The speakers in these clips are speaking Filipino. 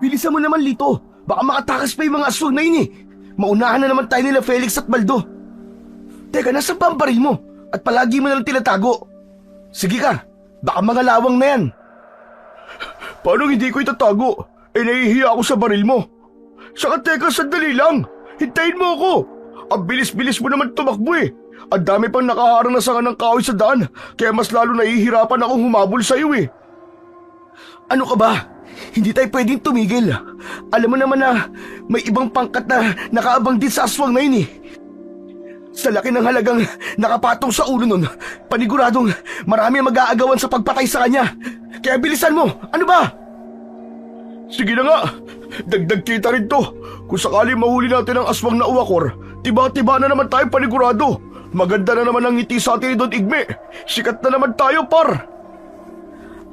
Bilisan mo naman, Lito. Baka makatakas pa yung mga aswang na yun eh. Maunahan na naman tayo nila Felix at Baldo. Teka, nasa pa ang baril mo? At palagi mo nalang tinatago. Sige ka, baka mga lawang na yan. Paano hindi ko itatago? Nahihiya ako sa baril mo. Saka teka, sandali lang. Hintayin mo ako. Ang bilis-bilis mo naman tumakbo eh. Ang dami pang nakaharang na sanga ng kahoy sa daan. Kaya mas lalo nahihirapan akong humabol sa iyo eh. Ano ka ba? Hindi tayo pwedeng tumigil. Alam mo naman na may ibang pangkat na nakaabang din sa aswang na yun eh. Sa laki ng halagang nakapatong sa ulo nun, paniguradong marami ang mag-aagawan sa pagpatay sa kanya. Kaya bilisan mo, ano ba? Sige na nga, dagdag kita rin to. Kung sakali mahuli natin ang aswang na uwakor, tiba-tiba na naman tayo panigurado. Maganda na naman ang ngiti sa atin ni Don Igme. Sikat na naman tayo, par.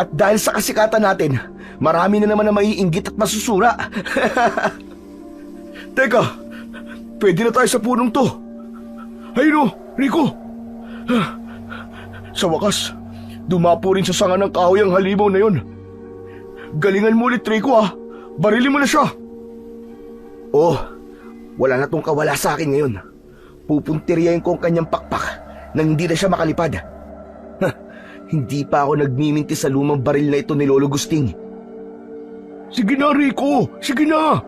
At dahil sa kasikatan natin, marami na naman na maiinggit at masusura. Teka, pwede na tayo sa punong to. Ayun o, Rico! Sa wakas, dumapo rin sa sanga ng kahoy ang halimaw na yun. Galingan mo ulit, Rico ah. Barilin mo na siya. Oh, wala na tong kawala sa akin ngayon. Pupuntiryahin ko ang kanyang pakpak nang hindi na siya makalipad. Hindi pa ako nagmiminti sa lumang baril na ito ni Lolo Gusting. Sige na, Rico! Sige na!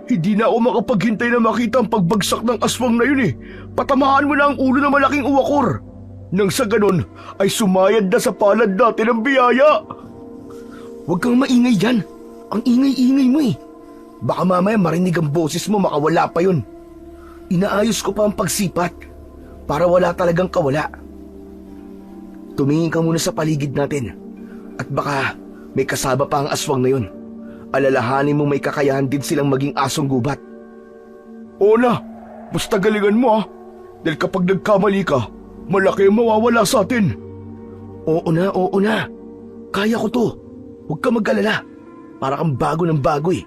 Hindi na ako makapaghintay na makita ang pagbagsak ng aswang na yun eh. Patamaan mo na ang ulo ng malaking uwakor. Nang sa ganon ay sumayad na sa palad natin ang biyaya. Huwag kang maingay dyan. Ang ingay-ingay mo eh. Baka mamaya marinig ang boses mo, makawala pa yun. Inaayos ko pa ang pagsipat para wala talagang kawala. Tumingin ka muna sa paligid natin at baka may kasama pa ang aswang na yun. Alalahanin mo may kakayahan din silang maging asong gubat. Oo na, basta galingan mo ah. Dahil kapag nagkamali ka, malaki ang mawawala sa atin. Oo na. Kaya ko to. Huwag ka mag-alala. Para kang bago ng bago eh.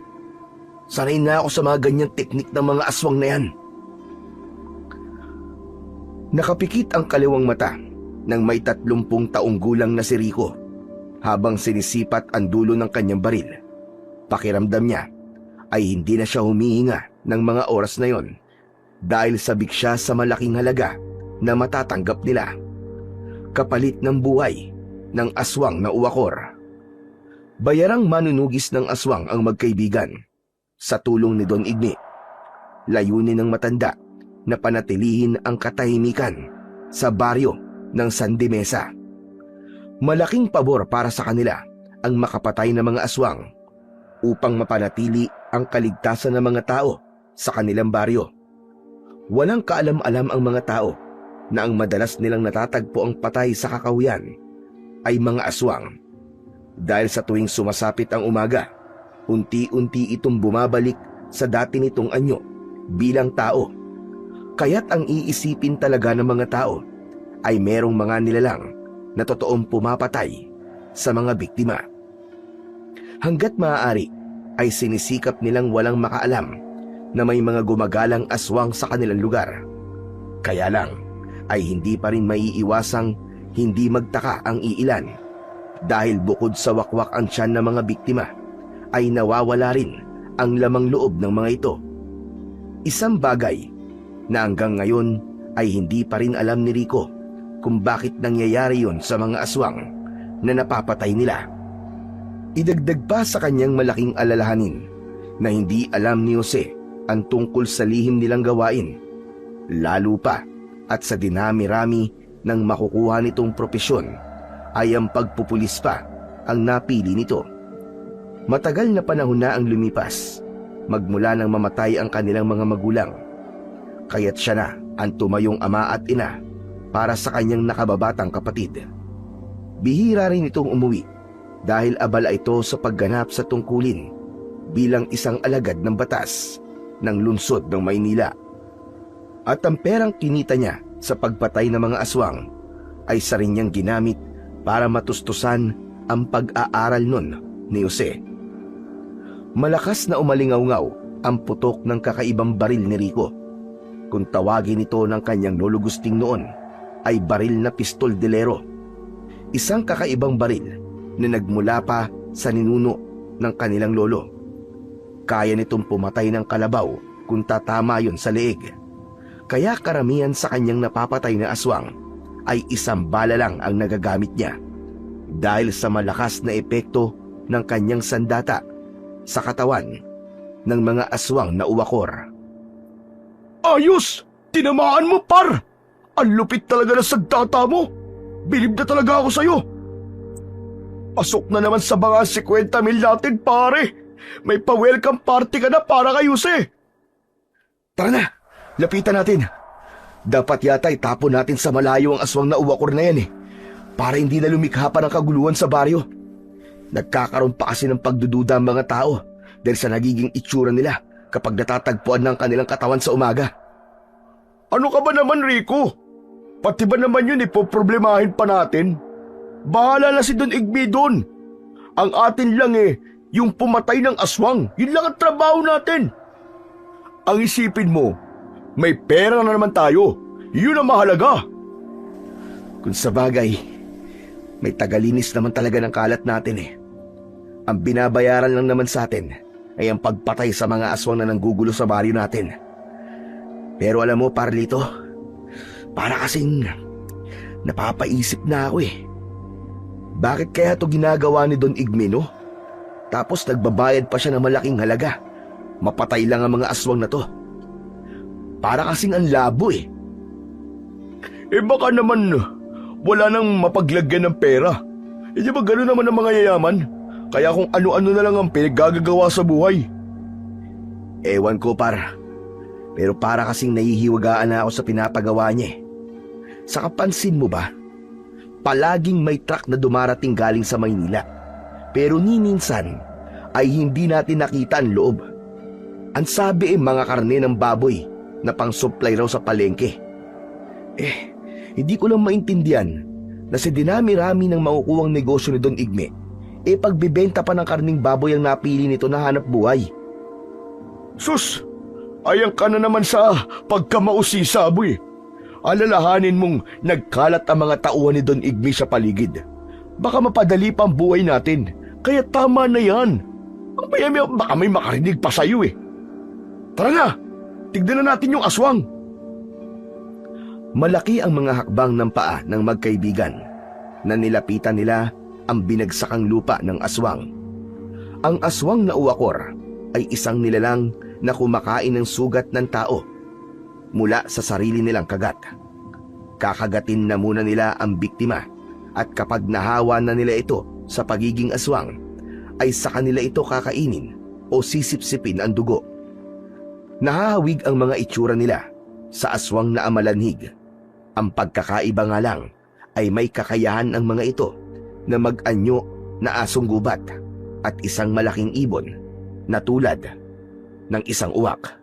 Sanay na ako sa mga ganyang teknik ng mga aswang na yan. Nakapikit ang kaliwang mata ng may 30 taong gulang na si Rico habang sinisipat ang dulo ng kanyang baril. Pakiramdam niya ay hindi na siya humihinga ng mga oras na yon dahil sabik siya sa malaking halaga na matatanggap nila. Kapalit ng buhay ng aswang na uwakor. Bayarang manunugis ng aswang ang magkaibigan sa tulong ni Don Igme. Layunin ng matanda na panatilihin ang katahimikan sa baryo ng San de Mesa. Malaking pabor para sa kanila ang makapatay ng mga aswang upang mapanatili ang kaligtasan ng mga tao sa kanilang baryo. Walang kaalam-alam ang mga tao na ang madalas nilang natatagpo ang patay sa kakahuyan ay mga aswang. Dahil sa tuwing sumasapit ang umaga, unti-unti itong bumabalik sa dati nitong anyo bilang tao. Kaya't ang iisipin talaga ng mga tao ay merong mga nilalang na totoong pumapatay sa mga biktima. Hanggat maaari ay sinisikap nilang walang makaalam na may mga gumagalang aswang sa kanilang lugar. Kaya lang ay hindi pa rin maiiwasang hindi magtaka ang iilan dahil bukod sa wakwak ang tiyan ng mga biktima ay nawawala rin ang lamang loob ng mga ito. Isang bagay na hanggang ngayon ay hindi pa rin alam ni Rico kung bakit nangyayari yon sa mga aswang na napapatay nila. Idagdag pa sa kanyang malaking alalahanin na hindi alam ni Jose ang tungkol sa lihim nilang gawain, lalo pa at sa dinami-rami ng makukuha nitong propesyon ay ang pagpupulis pa ang napili nito. Matagal na panahon na ang lumipas magmula nang mamatay ang kanilang mga magulang, kaya't siya na ang tumayong ama at ina para sa kanyang nakababatang kapatid. Bihira rin itong umuwi dahil abala ito sa pagganap sa tungkulin bilang isang alagad ng batas ng lungsod ng Maynila. At ang perang kinita niya sa pagpatay ng mga aswang ay sa rin niyang ginamit para matustusan ang pag-aaral nun ni Jose. Malakas na umalingaw-ngaw ang putok ng kakaibang baril ni Rico. Kung tawagin ito ng kanyang Lolo Gusting noon ay baril na pistol delero. Isang kakaibang baril na nagmula pa sa ninuno ng kanilang lolo. kaya nitong pumatay ng kalabaw kung tatama yon sa leeg. Kaya karamihan sa kanyang napapatay na aswang ay isang bala lang ang nagagamit niya dahil sa malakas na epekto ng kanyang sandata sa katawan ng mga aswang na uwakor. Ayos! Tinamaan mo, par! Ang lupit talaga ng sandata mo! Bilib na talaga ako sa'yo! Pasok na naman sa mga 50 mil natin, pare! May pa-welcome party ka na para kay Jose! Tara na! Lapitan natin! Dapat yata itapon natin sa malayo ang aswang na uwakor na yan para hindi na lumikha pa ng kaguluhan sa baryo. Nagkakaroon pa kasi ng pagdududa ang mga tao dahil sa nagiging itsura nila kapag natatagpuan ng kanilang katawan sa umaga. Ano ka ba naman, Rico? Pati ba naman yun ipoproblemahin pa natin? Bahala na si Don Igme doon. Ang atin lang yung pumatay ng aswang. Yun lang ang trabaho natin. Ang isipin mo, may pera na naman tayo. Yun ang mahalaga. Kung sa bagay, may tagalinis naman talaga ng kalat natin Ang binabayaran lang naman sa atin ay ang pagpatay sa mga aswang na nanggugulo sa baryo natin. Pero alam mo, Parlito, para kasing napapaisip na ako Bakit kaya to ginagawa ni Don Igme, no? Tapos nagbabayad pa siya ng malaking halaga. Mapatay lang ang mga aswang na to. Para kasing ang labo baka naman wala nang mapaglagyan ng pera. Di ba gano'n naman ang mga yayaman? Kaya kung ano-ano na lang ang pinaggagawa sa buhay. Ewan ko, par. Pero para kasing nahihiwagaan na ako sa pinapagawa niya Sa kapansin mo ba? Palaging may truck na dumarating galing sa Maynila. Pero ni minsan ay hindi natin nakita ang loob. Ang sabi mga karne ng baboy na pang-supply raw sa palengke. Hindi ko lang maintindihan na sa dinami-rami ng makukuhang negosyo ni Don Igme, pagbibenta pa ng karning baboy ang napili nito na hanap buhay. Sus! Ayang ka na naman sa pagkamausisa, boy. Alalahanin mong nagkalat ang mga tauhan ni Don Igme sa paligid. Baka mapadali pa ang buhay natin, kaya tama na yan. Baka may makarinig pa sa'yo Tara na, tignan na natin yung aswang. Malaki ang mga hakbang ng paa ng magkaibigan na nilapitan nila ang binagsakang lupa ng aswang. Ang aswang na uwakor ay isang nilalang na kumakain ng sugat ng tao mula sa sarili nilang kagat. Kakagatin na muna nila ang biktima at kapag nahawa na nila ito sa pagiging aswang, ay sa kanila ito kakainin o sisipsipin ang dugo. Nahahawig ang mga itsura nila sa aswang na amalanhig. Ang pagkakaiba nga lang ay may kakayahan ang mga ito na mag-anyo na asong gubat at isang malaking ibon na tulad ng isang uwak.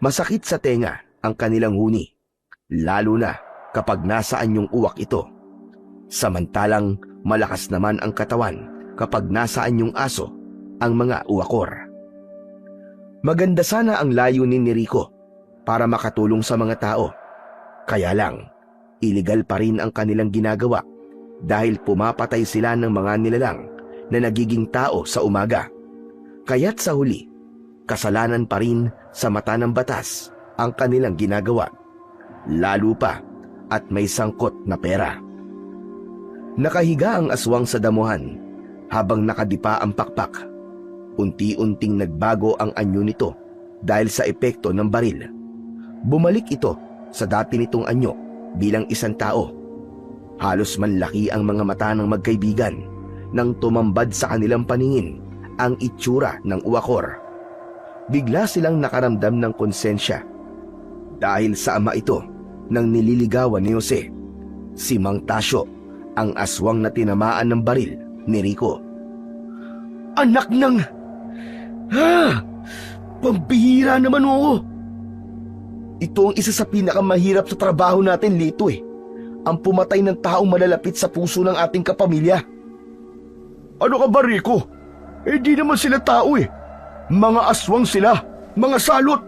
Masakit sa tenga ang kanilang huni, lalo na kapag nasaan yung uwak ito. Samantalang malakas naman ang katawan kapag nasaan yung aso ang mga uwakor. Maganda sana ang layunin ni Rico para makatulong sa mga tao. Kaya lang, iligal pa rin ang kanilang ginagawa dahil pumapatay sila ng mga nilalang na nagiging tao sa umaga. Kaya't sa huli, kasalanan pa rin sa mata ng batas ang kanilang ginagawa, lalo pa at may sangkot na pera. Nakahiga ang aswang sa damuhan habang nakadipa ang pakpak. Unti-unting nagbago ang anyo nito dahil sa epekto ng baril. Bumalik ito sa dati nitong anyo bilang isang tao. Halos manlaki ang mga mata ng magkaibigan nang tumambad sa kanilang paningin ang itsura ng uwakor. Bigla silang nakaramdam ng konsensya dahil sa ama ito nang nililigawan ni Jose, si Mang Tasyo, ang aswang na tinamaan ng baril ni Rico. Anak ng... Pambihira naman ako. Ito ang isa sa pinakamahirap sa trabaho natin, Lito ang pumatay ng taong malalapit sa puso ng ating kapamilya. Ano ka ba, Rico? Di naman sila tao Mga aswang sila, mga salot,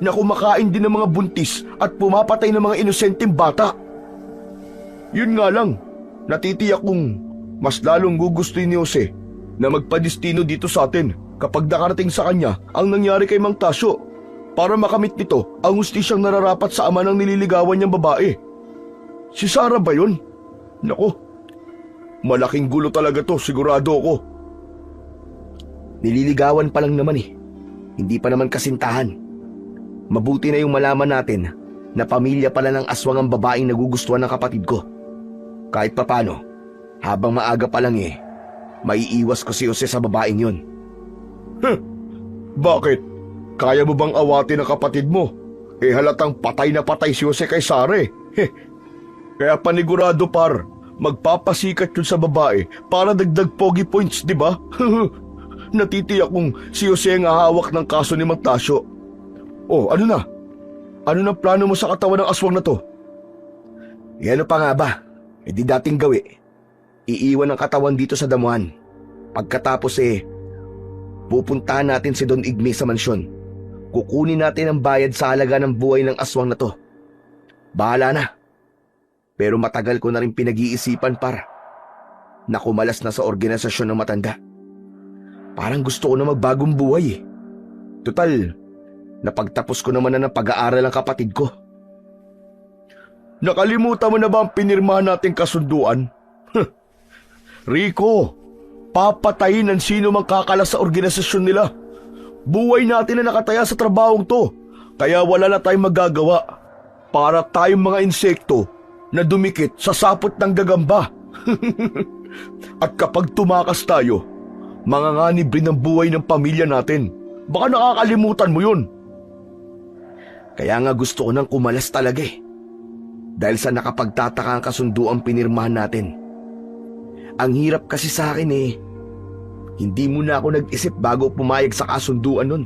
na kumakain din ng mga buntis at pumapatay ng mga inosenteng bata. Yun nga lang, natitiyak kong mas lalong gugustuhin ni Jose na magpadestino dito sa atin kapag nakarating sa kanya ang nangyari kay Mang Tasyo para makamit nito ang hustisyang nararapat sa ama ng nililigawan niyang babae. Si Sarah ba yun? Nako, malaking gulo talaga to, sigurado ako. Nililigawan pa lang naman eh. Hindi pa naman kasintahan. Mabuti na yung malaman natin na pamilya pala ng aswang ang babaeng nagugustuhan ng kapatid ko. Kahit papano, habang maaga pa lang maiiwas ko si Jose sa babaeng yun. Bakit? Kaya mo bang awatin ang kapatid mo? Halatang patay na patay si Jose kay Sara. Kaya panigurado par, magpapasikat yun sa babae para dagdag pogi points, di ba? Natitiyak kong si Jose ang hahawak ng kaso ni Mang Tasyo. Oh, ano na? Ano na plano mo sa katawan ng aswang na to? Ano pa nga ba? Di dating gawi. Iiwan ang katawan dito sa damuhan. Pagkatapos pupuntahan natin si Don Igme sa mansyon. Kukunin natin ang bayad sa halaga ng buhay ng aswang na to. Bahala na. Pero matagal ko na rin pinag-iisipan par. Nakumalas na sa organisasyon ng matanda. Parang gusto ko na magbagong buhay. Total, napagtapos ko naman na ng pag-aaral ang kapatid ko. Nakalimutan mo na ba ang pinirmahan nating kasunduan? Rico, papatayin ang sino mang kakalas sa organisasyon nila. Buhay natin na nakataya sa trabahong to, kaya wala na tayong magagawa. Para tayong mga insekto na dumikit sa sapot ng gagamba. At kapag tumakas tayo, manganganib rin ang buhay ng pamilya natin. Baka nakakalimutan mo yun. Kaya nga gusto ko nang kumalas talaga dahil sa nakapagtataka ang kasunduang pinirmahan natin. Ang hirap kasi sa akin hindi muna ako nag-isip bago pumayag sa kasunduan nun.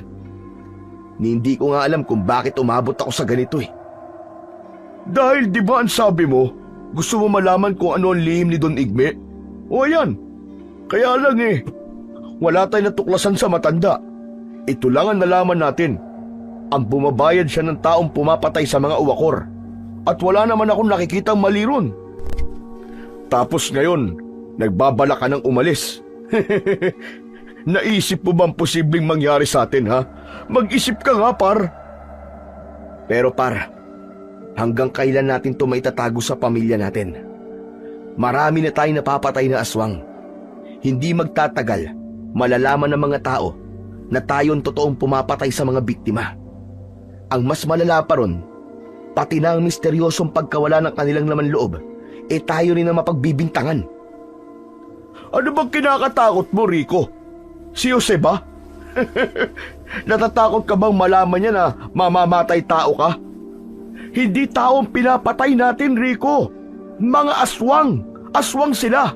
Hindi ko nga alam kung bakit umabot ako sa ganito Dahil di ba ang sabi mo, gusto mo malaman kung ano ang lihim ni Don Igme? O ayan, kaya lang wala tayong natuklasan sa matanda. Ito lang ang nalaman natin. Ang bumabayad siya ng taong pumapatay sa mga uwakor. At wala naman akong nakikitang mali ron. Tapos ngayon, nagbabala ka ng umalis. Naisip mo bang posibleng mangyari sa atin, ha? Mag-isip ka nga, par. Pero par, hanggang kailan natin ito maitatago sa pamilya natin? Marami na tayong napapatay na aswang. Hindi magtatagal, malalaman ng mga tao na tayong totoong pumapatay sa mga biktima. Ang mas malala pa ron, pati na ang misteryosong pagkawala ng kanilang laman loob, tayo rin ang mapagbibintangan. Ano bang kinakatakot mo, Rico? Si Jose ba? Natatakot ka bang malaman niya na mamamatay tao ka? Hindi taong pinapatay natin, Rico. Mga aswang. Aswang sila.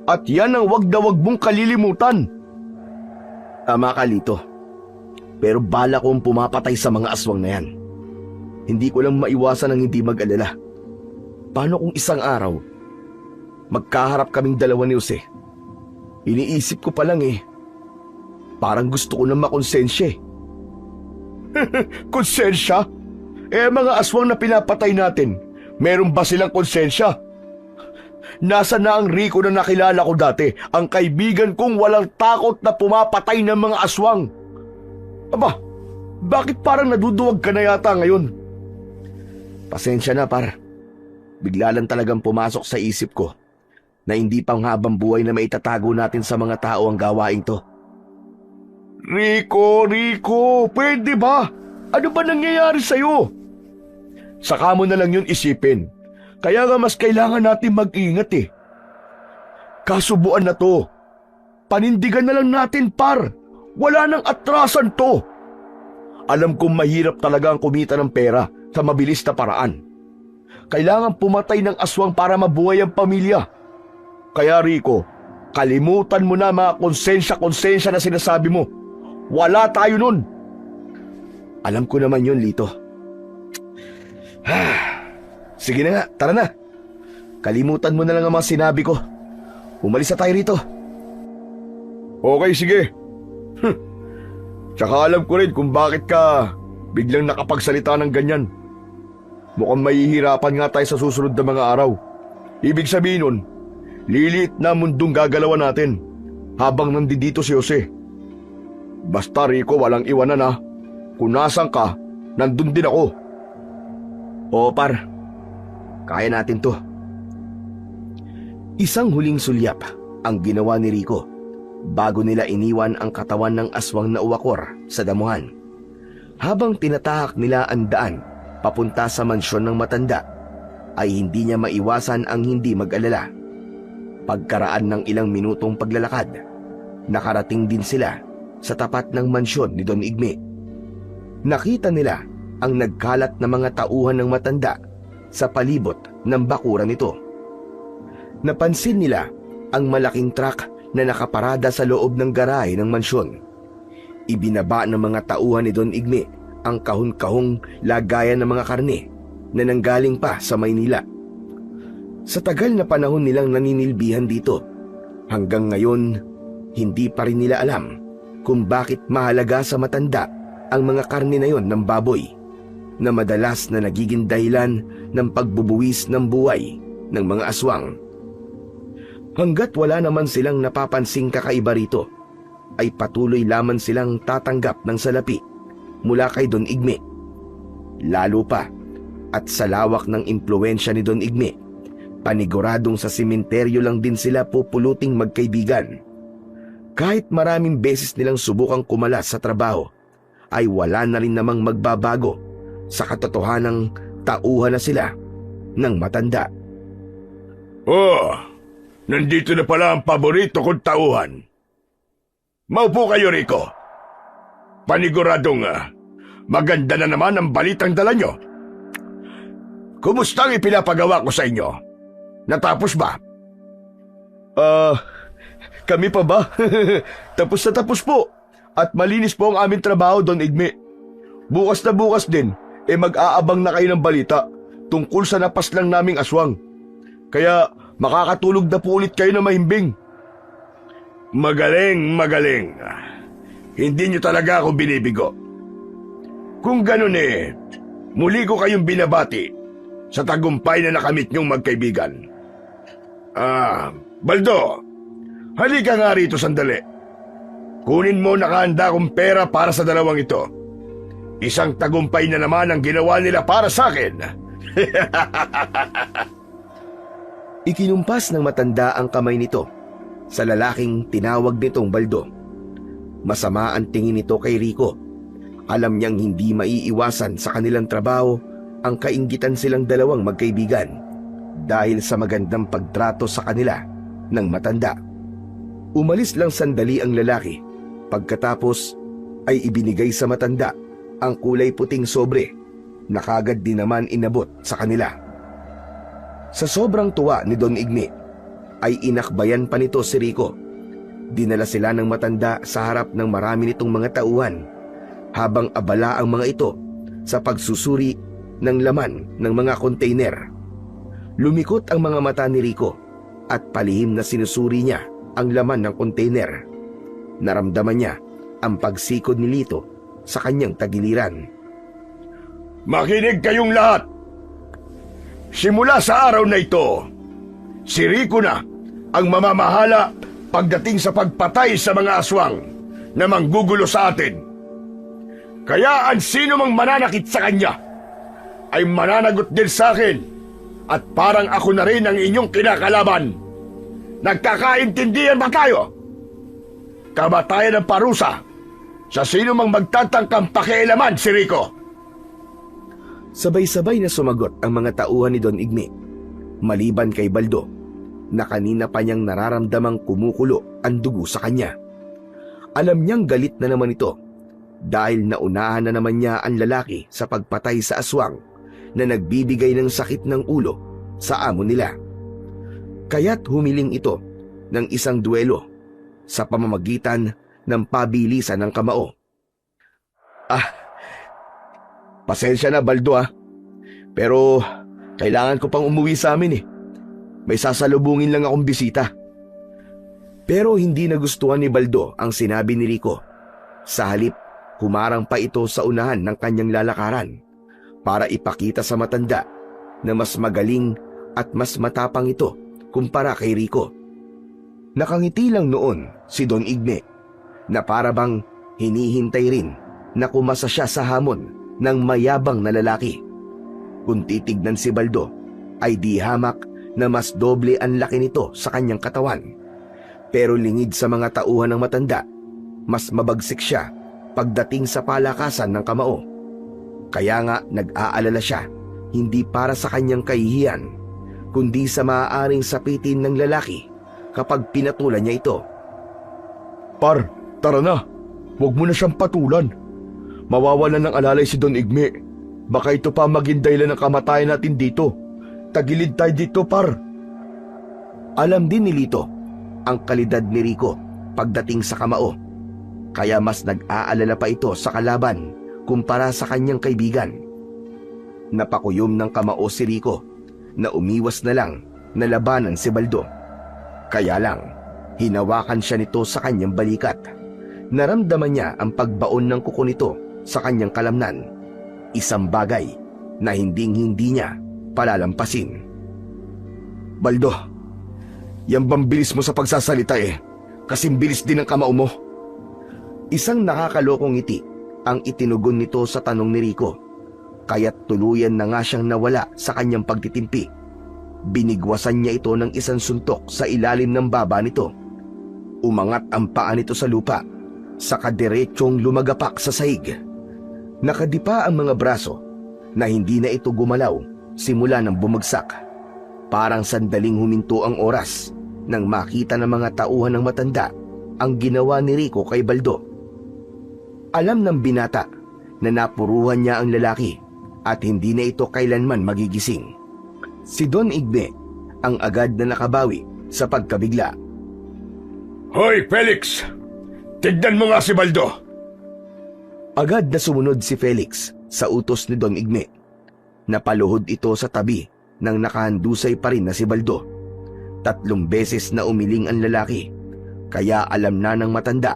At yan ang wag na wag mong kalilimutan. Tama ka, Lito. Pero bala kong pumapatay sa mga aswang na yan. Hindi ko lang maiwasan ang hindi mag-alala. Paano kung isang araw, magkaharap kaming dalawa ni Jose? Iniisip ko pa lang parang gusto ko na makonsensya Konsensya? Mga aswang na pinapatay natin, meron ba silang konsensya? Nasa na ang Rico na nakilala ko dati, ang kaibigan kong walang takot na pumapatay ng mga aswang? Aba, bakit parang naduduwag ka na yata ngayon? Pasensya na, par. Bigla lang talagang pumasok sa isip ko na hindi pang habang buhay na maitatago natin sa mga tao ang gawaing to. Rico, pwede ba? Ano ba nangyayari sa'yo? Saka mo na lang yun isipin. Kaya nga mas kailangan natin mag-ingat Kasubuan na to. Panindigan na lang natin, par. Wala nang atrasan to. Alam kong mahirap talaga ang kumita ng pera sa mabilis na paraan. Kailangan pumatay ng aswang para mabuhay ang pamilya. Kaya Rico, kalimutan mo na mga konsensya na sinasabi mo. Wala tayo nun. Alam ko naman yun, Lito. Sige na nga, tara na. Kalimutan mo na lang ang mga sinabi ko. Umalis na tayo rito. Okay, sige. Tsaka alam ko rin kung bakit ka biglang nakapagsalita ng ganyan. Mukhang mahihirapan nga tayo sa susunod na mga araw. Ibig sabihin nun, liliit na mundong gagalawan natin. habang nandito si Jose. Basta Rico, walang iwanan ha. Kung nasan ka, nandun din ako. Oo par, kaya natin to. Isang huling sulyap ang ginawa ni Rico bago nila iniwan ang katawan ng aswang na uwakor sa damuhan. Habang tinatahak nila ang daan papunta sa mansyon ng matanda, ay hindi niya maiwasan ang hindi mag-alala. Pagkaraan ng ilang minutong paglalakad, nakarating din sila sa tapat ng mansyon ni Don Igme. Nakita nila ang nagkalat na mga tauhan ng matanda sa palibot ng bakuran nito. Napansin nila ang malaking truck na nakaparada sa loob ng garahe ng mansyon. Ibinaba ng mga tauhan ni Don Igme ang kahon-kahong lagayan ng mga karne na nanggaling pa sa Maynila. Sa tagal na panahon nilang naninilbihan dito, hanggang ngayon, hindi pa rin nila alam kung bakit mahalaga sa matanda ang mga karne na yon ng baboy, na madalas na nagiging dahilan ng pagbubuwis ng buhay ng mga aswang. Hanggat wala naman silang napapansing kakaiba rito, ay patuloy lamang silang tatanggap ng salapi mula kay Don Igme. Lalo pa, at sa lawak ng impluwensya ni Don Igme, paniguradong sa sementeryo lang din sila pupuluting magkaibigan. Kahit maraming beses nilang subukang kumalas sa trabaho, ay wala na rin namang magbabago sa katotohanang tauhan na sila ng matanda. Oh, nandito na pala ang paborito kong tauhan. Maupo kayo, Rico. Paniguradong maganda na naman ang balitang dala nyo. Kumusta ang ipinapagawa ko sa inyo? Natapos ba? Kami pa ba? Tapos na tapos po. At malinis po ang aming trabaho, Don Igme. Bukas na bukas din, mag-aabang na kayo ng balita tungkol sa napaslang naming aswang. Kaya makakatulog na po ulit kayo na mahimbing. Magaling, magaling. Hindi nyo talaga ako binibigo. Kung ganun muli ko kayong binabati sa tagumpay na nakamit nyong magkaibigan. Baldo, halika nga rito sandali. Kunin mo nakahanda kong pera para sa dalawang ito. Isang tagumpay na naman ang ginawa nila para sa akin. Ikinumpas ng matanda ang kamay nito sa lalaking tinawag nitong Baldo. Masama ang tingin nito kay Rico. Alam niyang hindi maiiwasan sa kanilang trabaho ang kainggitan silang dalawang magkaibigan dahil sa magandang pagtrato sa kanila ng matanda. Umalis lang sandali ang lalaki. Pagkatapos ay ibinigay sa matanda ang kulay puting sobre na kagad din naman inabot sa kanila. Sa sobrang tuwa ni Don Igme, ay inakbayan pa nito si Rico. Dinala sila ng matanda sa harap ng marami nitong mga tauhan, habang abala ang mga ito sa pagsusuri ng laman ng mga kontainer. Lumikot ang mga mata ni Rico at palihim na sinusuri niya ang laman ng kontainer. Naramdaman niya ang pagsikod ni Lito sa kanyang tagiliran. Makinig kayong lahat! Simula sa araw na ito, si Rico na ang mamamahala pagdating sa pagpatay sa mga aswang na manggugulo sa atin. Kaya ang sino mang mananakit sa kanya ay mananagot din sa akin at parang ako na rin ang inyong kinakalaban. Nagkakaintindihan ba tayo? Kamatayan ng parusa sa sino mang magtatangkang pakialaman si Rico. Sabay-sabay na sumagot ang mga tauhan ni Don Igme, maliban kay Baldo, na kanina pa niyang nararamdamang kumukulo ang dugo sa kanya. Alam niyang galit na naman ito dahil naunahan na naman niya ang lalaki sa pagpatay sa aswang na nagbibigay ng sakit ng ulo sa amo nila. Kaya't humiling ito ng isang duelo sa pamamagitan ng pabilisan ng kamao. Pasensya na Baldo pero kailangan ko pang umuwi sa amin May sasalubungin lang akong bisita. Pero hindi nagustuhan ni Baldo ang sinabi ni Rico. Sa halip, humarang pa ito sa unahan ng kanyang lalakaran para ipakita sa matanda na mas magaling at mas matapang ito kumpara kay Rico. Nakangiti lang noon si Don Igme na para bang hinihintay rin na kumasa siya sa hamon ng mayabang na lalaki. Kung titignan si Baldo ay di hamak na mas doble ang laki nito sa kanyang katawan. Pero lingid sa mga tauhan ng matanda, mas mabagsik siya pagdating sa palakasan ng kamao. Kaya nga nag-aalala siya, hindi para sa kanyang kahihiyan, kundi sa maaaring sapitin ng lalaki kapag pinatulan niya ito. Par, tara na. Huwag mo na siyang patulan. Mawawalan ng alalay si Don Igme. Baka ito pa maging dahilan ng kamatayan natin dito. Tagilid tayo dito, par. Alam din ni Lito ang kalidad ni Rico pagdating sa kamao. Kaya mas nag-aalala pa ito sa kalaban kumpara sa kanyang kaibigan. Napakuyom ng kamao si Rico na umiwas na lang na labanan si Baldo. Kaya lang, hinawakan siya nito sa kanyang balikat. Naramdaman niya ang pagbaon ng kuko nito sa kanyang kalamnan. Isang bagay na hinding-hindi niya palalampasin. Baldo, yan bang bilis mo sa pagsasalita kasing bilis din ang kamao mo. Isang nakakalokong ngiti ang itinugon nito sa tanong ni Rico, kaya't tuluyan na nga siyang nawala sa kanyang pagtitimpi. Binigwasan niya ito ng isang suntok sa ilalim ng baba nito. Umangat ang paa nito sa lupa, saka diretsong lumagapak sa sahig. Nakadipa ang mga braso na hindi na ito gumalaw simula nang bumagsak. Parang sandaling huminto ang oras nang makita ng mga tauhan ng matanda ang ginawa ni Rico kay Baldo. Alam ng binata na napuruhan niya ang lalaki at hindi na ito kailanman magigising. Si Don Igme ang agad na nakabawi sa pagkabigla. Hoy, Felix! Tignan mo nga si Baldo! Agad na sumunod si Felix sa utos ni Don Igme. Napaluhod ito sa tabi ng nakahandusay pa rin na si Baldo. 3 beses na umiling ang lalaki, kaya alam na ng matanda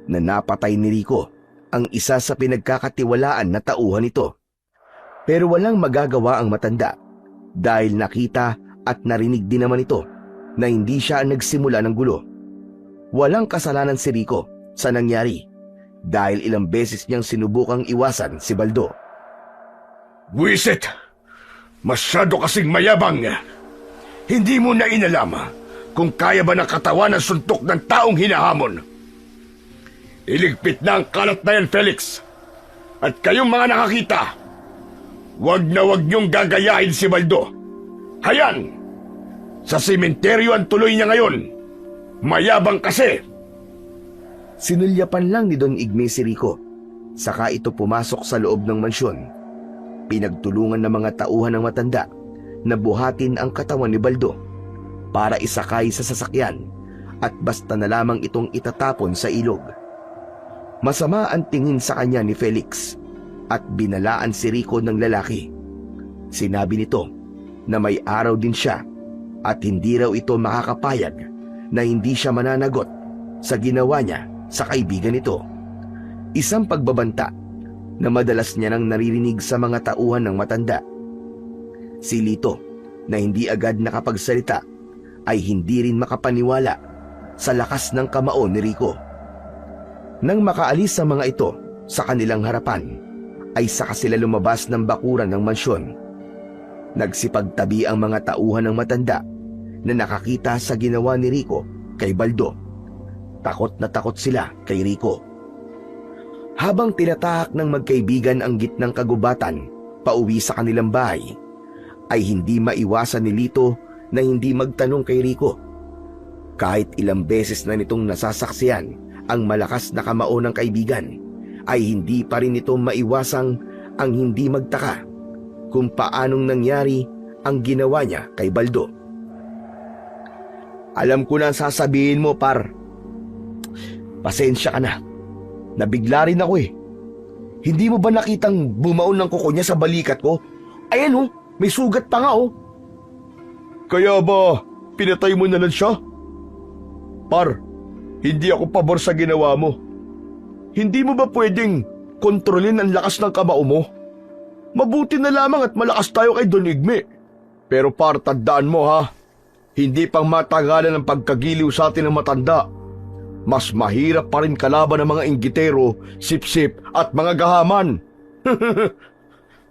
na napatay ni Rico ang isa sa pinagkakatiwalaan na tauhan nito. Pero walang magagawa ang matanda dahil nakita at narinig din naman ito na hindi siya ang nagsimula ng gulo. Walang kasalanan si Rico sa nangyari dahil ilang beses niyang sinubukang iwasan si Baldo. Wisit! Masyado kasing mayabang. Hindi mo na inalam kung kaya ba ng katawan ng suntok ng taong hinahamon. Iligpit na ang kalat na yan, Felix. At kayong mga nakakita, wag na wag niyong gagayahin si Baldo. Hayan! Sa sementeryo ang tuloy niya ngayon. Mayabang kasi. Sinulyapan lang ni Don Igme si Rico, saka ito pumasok sa loob ng mansyon. Pinagtulungan ng mga tauhan ng matanda na buhatin ang katawan ni Baldo para isakay sa sasakyan at basta na lamang itong itatapon sa ilog. Masama ang tingin sa kanya ni Felix at binalaan si Rico ng lalaki. Sinabi nito na may araw din siya at hindi raw ito makakapayag na hindi siya mananagot sa ginawa niya sa kaibigan nito. Isang pagbabanta na madalas niya nang naririnig sa mga tauhan ng matanda. Si Lito, na hindi agad nakapagsalita, ay hindi rin makapaniwala sa lakas ng kamao ni Rico. Nang makaalis sa mga ito sa kanilang harapan, ay saka sila lumabas ng bakuran ng mansyon. Nagsipagtabi ang mga tauhan ng matanda na nakakita sa ginawa ni Rico kay Baldo. Takot na takot sila kay Rico. Habang tinatahak ng magkaibigan ang gitnang kagubatan pauwi sa kanilang bahay, ay hindi maiwasan ni Lito na hindi magtanong kay Rico. Kahit ilang beses na nitong nasasaksiyan ang malakas na kamao ng kaibigan, ay hindi pa rin ito maiwasang ang hindi magtaka kung paanong nangyari ang ginawa niya kay Baldo. Alam ko na ang sasabihin mo, par. Pasensya ka na. Nabigla rin ako . Hindi mo ba nakitang bumaon ng kuko niya sa balikat ko? Ayan may sugat pa nga . Kaya ba pinatay mo na lang siya? Par, hindi ako pabor sa ginawa mo. Hindi mo ba pwedeng kontrolin ang lakas ng kamao mo? Mabuti na lamang at malakas tayo kay Don Igme. Pero par, tandaan mo ha, Hindi pang matagalan ang pagkagiliw sa atin ng matanda. Mas mahirap pa rin kalaban ng mga inggitero, sipsip at mga gahaman.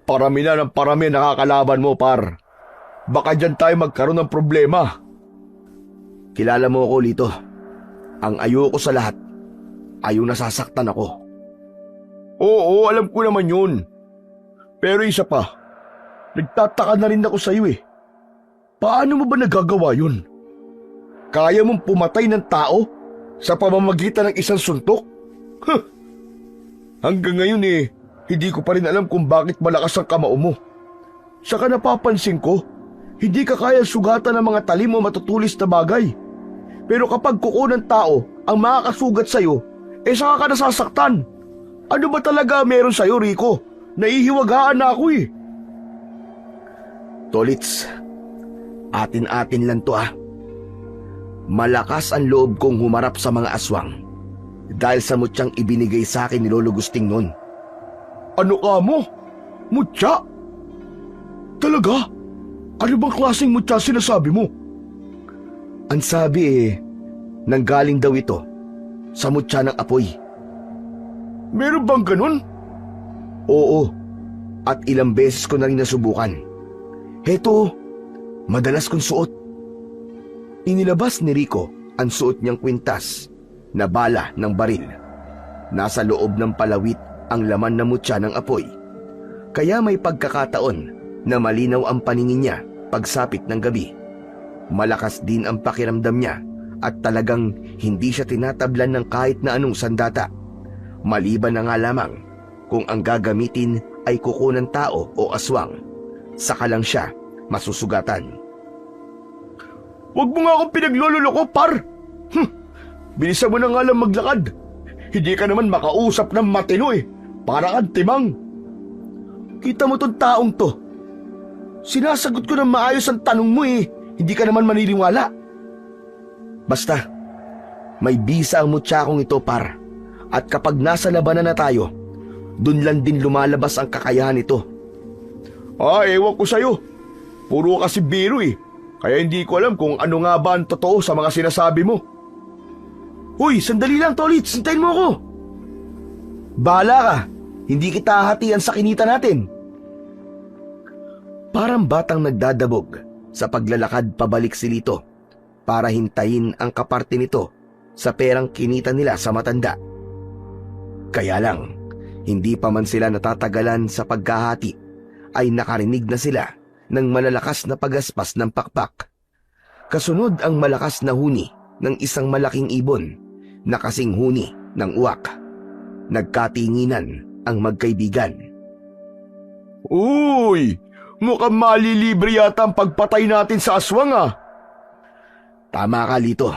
Parami na ng parami nakakalaban mo, par. Baka dyan tayo magkaroon ng problema. Kilala mo ako, Lito. Ang ayoko sa lahat ay yung nasasaktan ako. Oo, alam ko naman yun. Pero isa pa, nagtataka na rin ako sa iyo eh. Paano mo ba nagagawa yun? Kaya mong pumatay ng tao sa pamamagitan ng isang suntok? Huh. Hanggang ngayon eh, hindi ko pa rin alam kung bakit malakas ang kamao mo. Saka napapansin ko, hindi ka kaya sugatan ng mga talim o matutulis na bagay. Pero kapag kuko ng tao ang makakasugat sa'yo, saka ka nasasaktan. Ano ba talaga meron sa'yo, Rico? Naihiwagaan na ako eh. Tolits, atin-atin lang to ah. Malakas ang loob kong humarap sa mga aswang dahil sa mutyang ibinigay sa akin ni Lolo Gusting noon. Ano ka mo? Mutya? Talaga? Ano bang klaseng mutya sinasabi mo? Ang sabi nanggaling daw ito sa mutya ng apoy. Meron bang ganun? Oo, at ilang beses ko na rin nasubukan. Heto, madalas kong suot. Inilabas ni Rico ang suot niyang kwintas na bala ng baril. Nasa loob ng palawit ang laman na mutya ng apoy. Kaya may pagkakataon na malinaw ang paningin niya pagsapit ng gabi. Malakas din ang pakiramdam niya at talagang hindi siya tinatablan ng kahit na anong sandata. Maliban na nga lamang kung ang gagamitin ay kuko ng tao o aswang. Saka lang siya masusugatan. Huwag mo nga akong pinaglololoko, par! Bilisan mo na nga lang maglakad. Hindi ka naman makausap ng matino eh. Para kang timang. Kita mo tong taong to. Sinasagot ko ng maayos ang tanong mo eh. Hindi ka naman maniniwala. Basta, may bisa ang mutya kong ito, par. At kapag nasa labanan na tayo, dun lang din lumalabas ang kakayahan nito. Ewan ko sa'yo. Puro kasi biro eh. Kaya hindi ko alam kung ano nga ba ang totoo sa mga sinasabi mo. Hoy, sandali lang, Tolits. Hintayin mo ako. Bahala ka. Hindi kita hahatian sa kinita natin. Parang batang nagdadabog sa paglalakad pabalik si Lito para hintayin ang kaparte nito sa perang kinita nila sa matanda. Kaya lang, hindi pa man sila natatagalan sa pagkahati ay nakarinig na sila ng malalakas na pagaspas ng pakpak. Kasunod ang malakas na huni ng isang malaking ibon na kasing huni ng uwak. Nagkatinginan ang magkaibigan. Uy! Mukhang malilibre yata ang pagpatay natin sa aswang ah. Tama ka, Lito.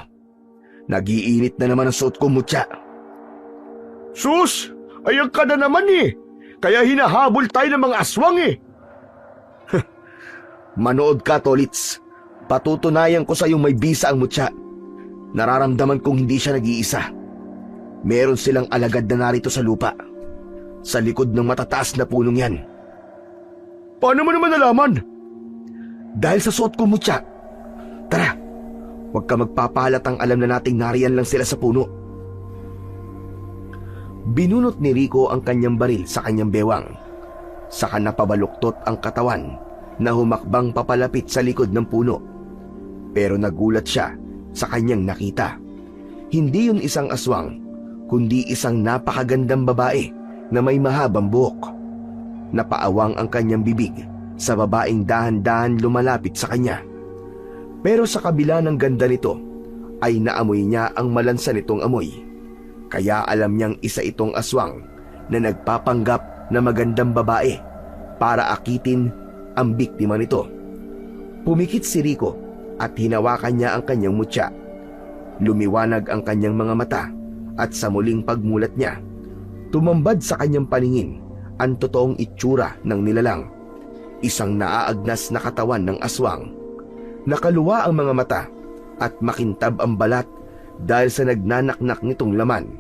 Nag-iinit na naman ang suot ko, mutya. Sus! Ayan ka na naman eh. Kaya hinahabol tayo ng mga aswang eh. Manood ka, Tolits. Patutunayan ko sa iyong may bisa ang mutya. Nararamdaman kong hindi siya nag-iisa. Meron silang alagad na narito sa lupa. Sa likod ng matataas na punong yan. Paano mo naman nalaman? Dahil sa suot ko, mutya. Tara, huwag ka magpapahalat ang alam na nating nariyan lang sila sa puno. Binunot ni Rico ang kanyang baril sa kanyang bewang. Saka napabaluktot ang katawan na humakbang papalapit sa likod ng puno. Pero nagulat siya sa kanyang nakita. Hindi yun isang aswang, kundi isang napakagandang babae na may mahabang buhok. Napaawang ang kanyang bibig sa babaeng dahan-dahan lumalapit sa kanya. Pero sa kabila ng ganda nito, ay naamoy niya ang malansa nitong amoy. Kaya alam niyang isa itong aswang na nagpapanggap na magandang babae para akitin ang biktima nito. Pumikit si Rico at hinawakan niya ang kanyang mutya. Lumiwanag ang kanyang mga mata at sa muling pagmulat niya, tumambad sa kanyang paningin ang totoong itsura ng nilalang. Isang naaagnas na katawan ng aswang. Nakaluwa ang mga mata at makintab ang balat dahil sa nagnanaknak nitong laman.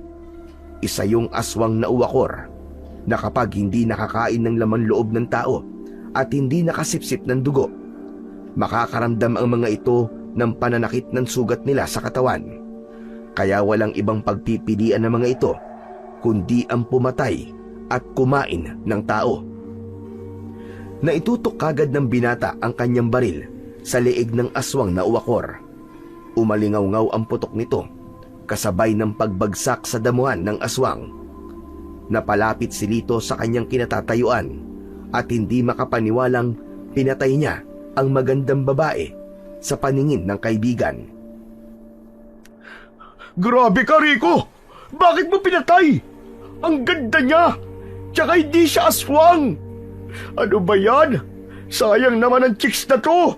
Isa yung aswang na uwakor na kapag hindi nakakain ng laman loob ng tao at hindi nakasipsip ng dugo, makakaramdam ang mga ito ng pananakit ng sugat nila sa katawan. Kaya walang ibang pagpipilian ng mga ito kundi ang pumatay at kumain ng tao. Naitutok kagad ng binata ang kanyang baril sa leeg ng aswang na uwakor. Umalingaw-ngaw ang putok nito kasabay ng pagbagsak sa damuhan ng aswang. Napalapit si Lito sa kanyang kinatatayuan at hindi makapaniwalang pinatay niya ang magandang babae sa paningin ng kaibigan. Grabe ka, Rico! Bakit mo pinatay? Ang ganda niya! Tsaka hindi siya aswang! Ano ba yan? Sayang naman ang chicks na to!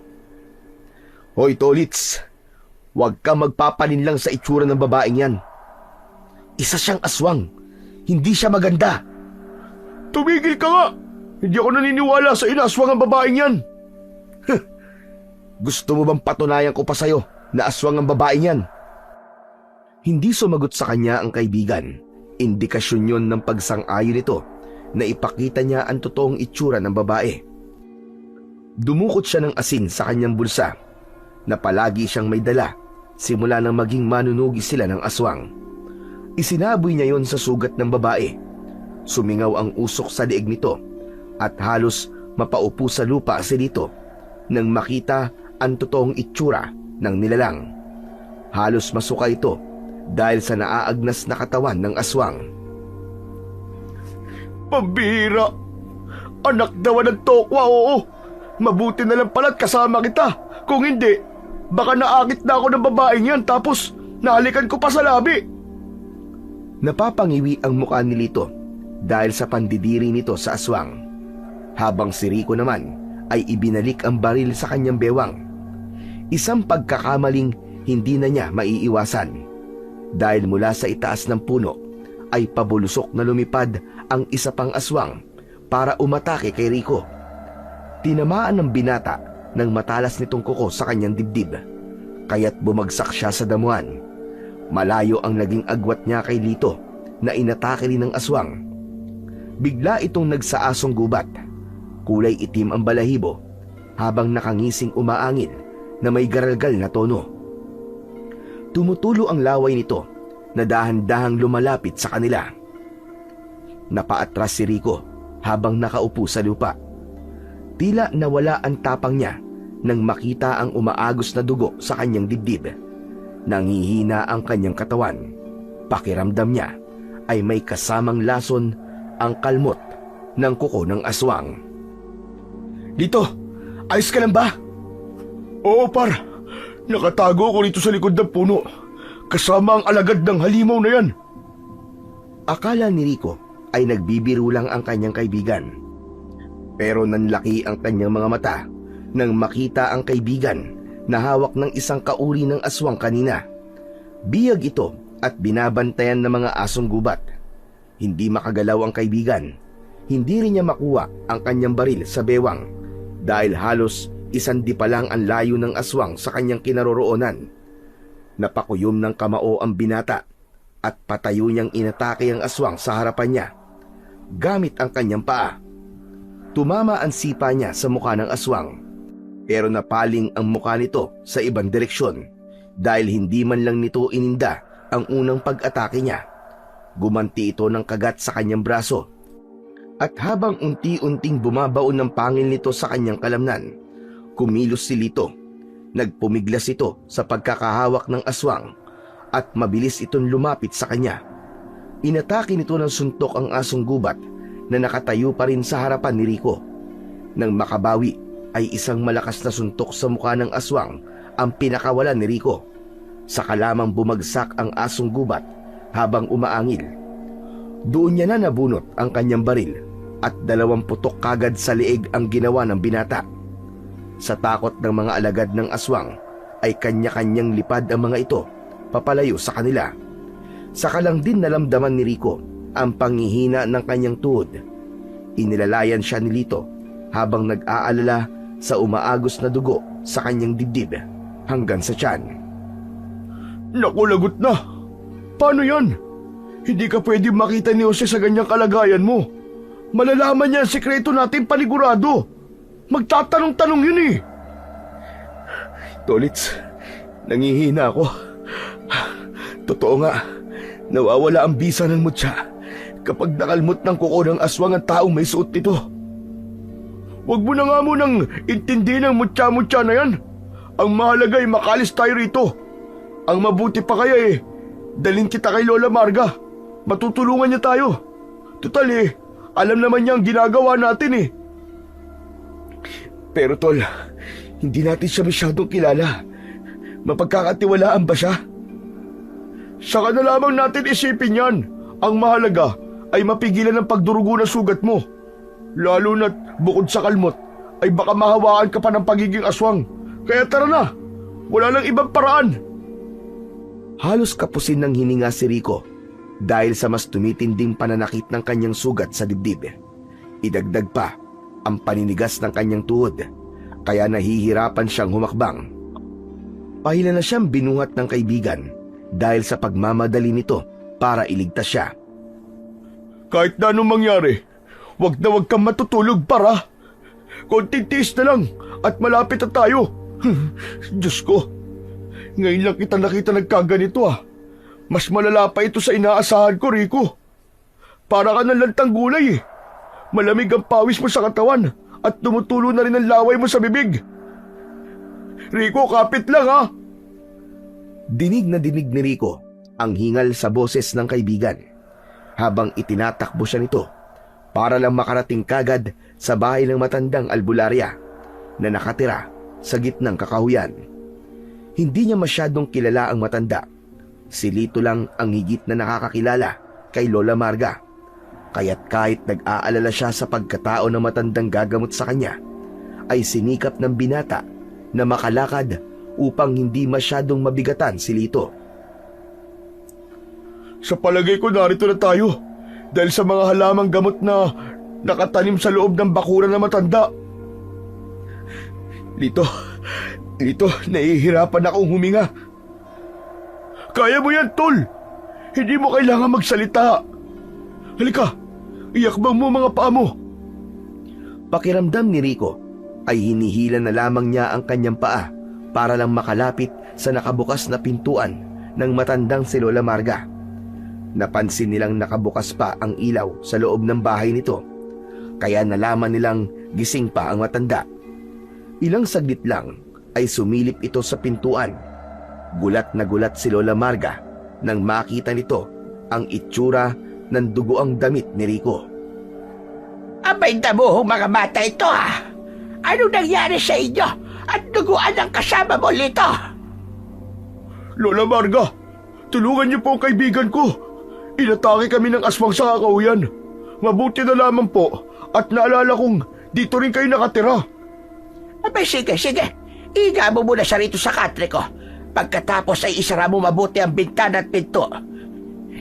Hoy Tolits, huwag ka magpapalinlang sa itsura ng babaeng yan. Isa siyang aswang, hindi siya maganda. Tumigil ka nga! Hindi ako naniniwala sa inaswang ang babaeng yan! Gusto mo bang patunayan ko pa sa'yo na aswang ang babaeng yan? Hindi sumagot sa kanya ang kaibigan. Indikasyon yon ng pagsang-ayon nito na ipakita niya ang totoong itsura ng babae. Dumukot siya ng asin sa kanyang bulsa na palagi siyang may dala simula nang maging manunugi sila ng aswang. Isinaboy niya yon sa sugat ng babae. Sumingaw ang usok sa leeg nito at halos mapaupo sa lupa si Lito nang makita ang totoong itsura ng nilalang. Halos masuka ito dahil sa naaagnas na katawan ng aswang. Pambihira! Anak daw ng tokwa, oo! Mabuti na lang pala't kasama kita. Kung hindi, baka naakit na ako ng babaeng yan tapos nahalikan ko pa sa labi. Napapangiwi ang mukha ni Lito dahil sa pandidiri nito sa aswang. Habang si Rico naman ay ibinalik ang baril sa kanyang bewang. Isang pagkakamaling hindi na niya maiiwasan. Dahil mula sa itaas ng puno ay pabulusok na lumipad ang isa pang aswang para umatake kay Rico. Tinamaan ng binata ng matalas nitong kuko sa kanyang dibdib, kaya't bumagsak siya sa damuhan. Malayo ang naging agwat niya kay Lito na inatake rin ng aswang. Bigla itong nagsaasong gubat. Kulay itim ang balahibo habang nakangising umaangin na may garalgal na tono. Tumutulo ang laway nito na dahan-dahang lumalapit sa kanila. Napaatras si Rico habang nakaupo sa lupa. Tila nawala ang tapang niya nang makita ang umaagos na dugo sa kanyang dibdib. Nangihina ang kanyang katawan. Pakiramdam niya ay may kasamang lason ang kalmot ng kuko ng aswang. Lito, ayos ka lang ba? Oo, par. Nakatago ko rito sa likod ng puno. Kasama ang alagad ng halimaw na yan. Akala ni Rico ay nagbibiro lang ang kanyang kaibigan. Pero nanlaki ang kanyang mga mata nang makita ang kaibigan na hawak ng isang kauri ng aswang kanina. Biyag ito at binabantayan ng mga asong gubat. Hindi makagalaw ang kaibigan. Hindi rin niya makuha ang kanyang baril sa bewang dahil halos isang di pa lang ang layo ng aswang sa kanyang kinaroroonan. Napakuyom ng kamao ang binata at patayo niyang inatake ang aswang sa harapan niya gamit ang kanyang paa. Tumama ang sipa niya sa mukha ng aswang pero napaling ang mukha nito sa ibang direksyon dahil hindi man lang nito ininda ang unang pag-atake niya. Gumanti ito ng kagat sa kanyang braso at habang unti-unting bumabaon ng pangil nito sa kanyang kalamnan, kumilos si Lito. Nagpumiglas ito sa pagkakahawak ng aswang at mabilis itong lumapit sa kanya. Inatake nito ng suntok ang asong gubat na nakatayo pa rin sa harapan ni Rico. Nang makabawi ay isang malakas na suntok sa mukha ng aswang ang pinakawalan ni Rico. Saka lamang bumagsak ang asong gubat habang umaangil. Doon niya na nabunot ang kanyang baril at 2 putok kagad sa leeg ang ginawa ng binata. Sa takot ng mga alagad ng aswang ay kanya-kanyang lipad ang mga ito papalayo sa kanila. Saka lang din nalamdaman ni Rico ang panghihina ng kanyang tuhod. Inilalayan siya ni Lito habang nag-aalala sa umaagos na dugo sa kanyang dibdib hanggang sa tiyan. Naku, lagot na! Paano yan? Hindi ka pwede makita ni Jose sa ganyang kalagayan mo. Malalaman niya ang sikreto natin panigurado. Magtatanong-tanong yun eh. Tolits, Nangihina ako. Totoo nga, nawawala ang bisa ng mutya kapag nakalmot ng kuko ng aswang ang taong may suot nito. Huwag mo na nga munang intindihin ang mutya-mutya na yan. Ang mahalaga ay makalis tayo rito. Ang mabuti pa kaya dalhin kita kay Lola Marga. Matutulungan niya tayo. Tutal alam naman niya ang ginagawa natin Pero tol, hindi natin siya masyadong kilala. Mapagkakatiwalaan ba siya? Saka na lamang natin isipin yan. Ang mahalaga ay mapigilan ang pagdurugo ng sugat mo. Lalo na't bukod sa kalmot ay baka mahawaan ka pa ng pagiging aswang. Kaya tara na, wala lang ibang paraan. Halos kapusin ng hininga si Rico dahil sa mas tumitinding pananakit ng kanyang sugat sa dibdib. Idagdag pa ang paninigas ng kanyang tuhod, kaya nahihirapan siyang humakbang. Pahila na siyang binuhat ng kaibigan dahil sa pagmamadali nito para iligtas siya. Kahit na anong mangyari, wag kang matutulog para. Konting tiis na lang at malapit na tayo. Diyos ko, ngayon lang kita nakita nagkaganito Mas malala pa ito sa inaasahan ko, Rico. Para ka ng lantang gulay Malamig ang pawis mo sa katawan at tumutulo na rin ang laway mo sa bibig. Rico, kapit lang Dinig na dinig ni Rico ang hingal sa boses ng kaibigan habang itinatakbo siya nito para lang makarating kagad sa bahay ng matandang albularya na nakatira sa gitnang kakahuyan. Hindi niya masyadong kilala ang matanda. Si Lito lang ang higit na nakakakilala kay Lola Marga. Kaya't kahit nag-aalala siya sa pagkatao ng matandang gagamot sa kanya, ay sinikap ng binata na makalakad upang hindi masyadong mabigatan si Lito. Sa palagay ko narito na tayo dahil sa mga halamang gamot na nakatanim sa loob ng bakuran na matanda. Lito, nahihirapan akong huminga. Kaya mo yan, Tol. Hindi mo kailangan magsalita. Halika, iyakbang mo mga paa mo. Pakiramdam ni Rico ay hinihila na lamang niya ang kanyang paa para lang makalapit sa nakabukas na pintuan ng matandang si Lola Marga. Napansin nilang nakabukas pa ang ilaw sa loob ng bahay nito, kaya nalaman nilang gising pa ang matanda. Ilang saglit lang ay sumilip ito sa pintuan. Gulat na gulat si Lola Marga nang makita nito ang itsura ng dugoang damit ni Rico. Abay damo mga bata ito Ano nangyari sa inyo at duguan ang kasama mo, Lito? Lola Marga, tulungan niyo po ang kaibigan ko. Inatake kami ng aswang sa kakahuyan. Mabuti na lamang po at naalala kong dito rin kayo nakatira. Abay sige, iga mo muna siya rito sa katre ko. Pagkatapos ay isara mo mabuti ang bintana at pinto.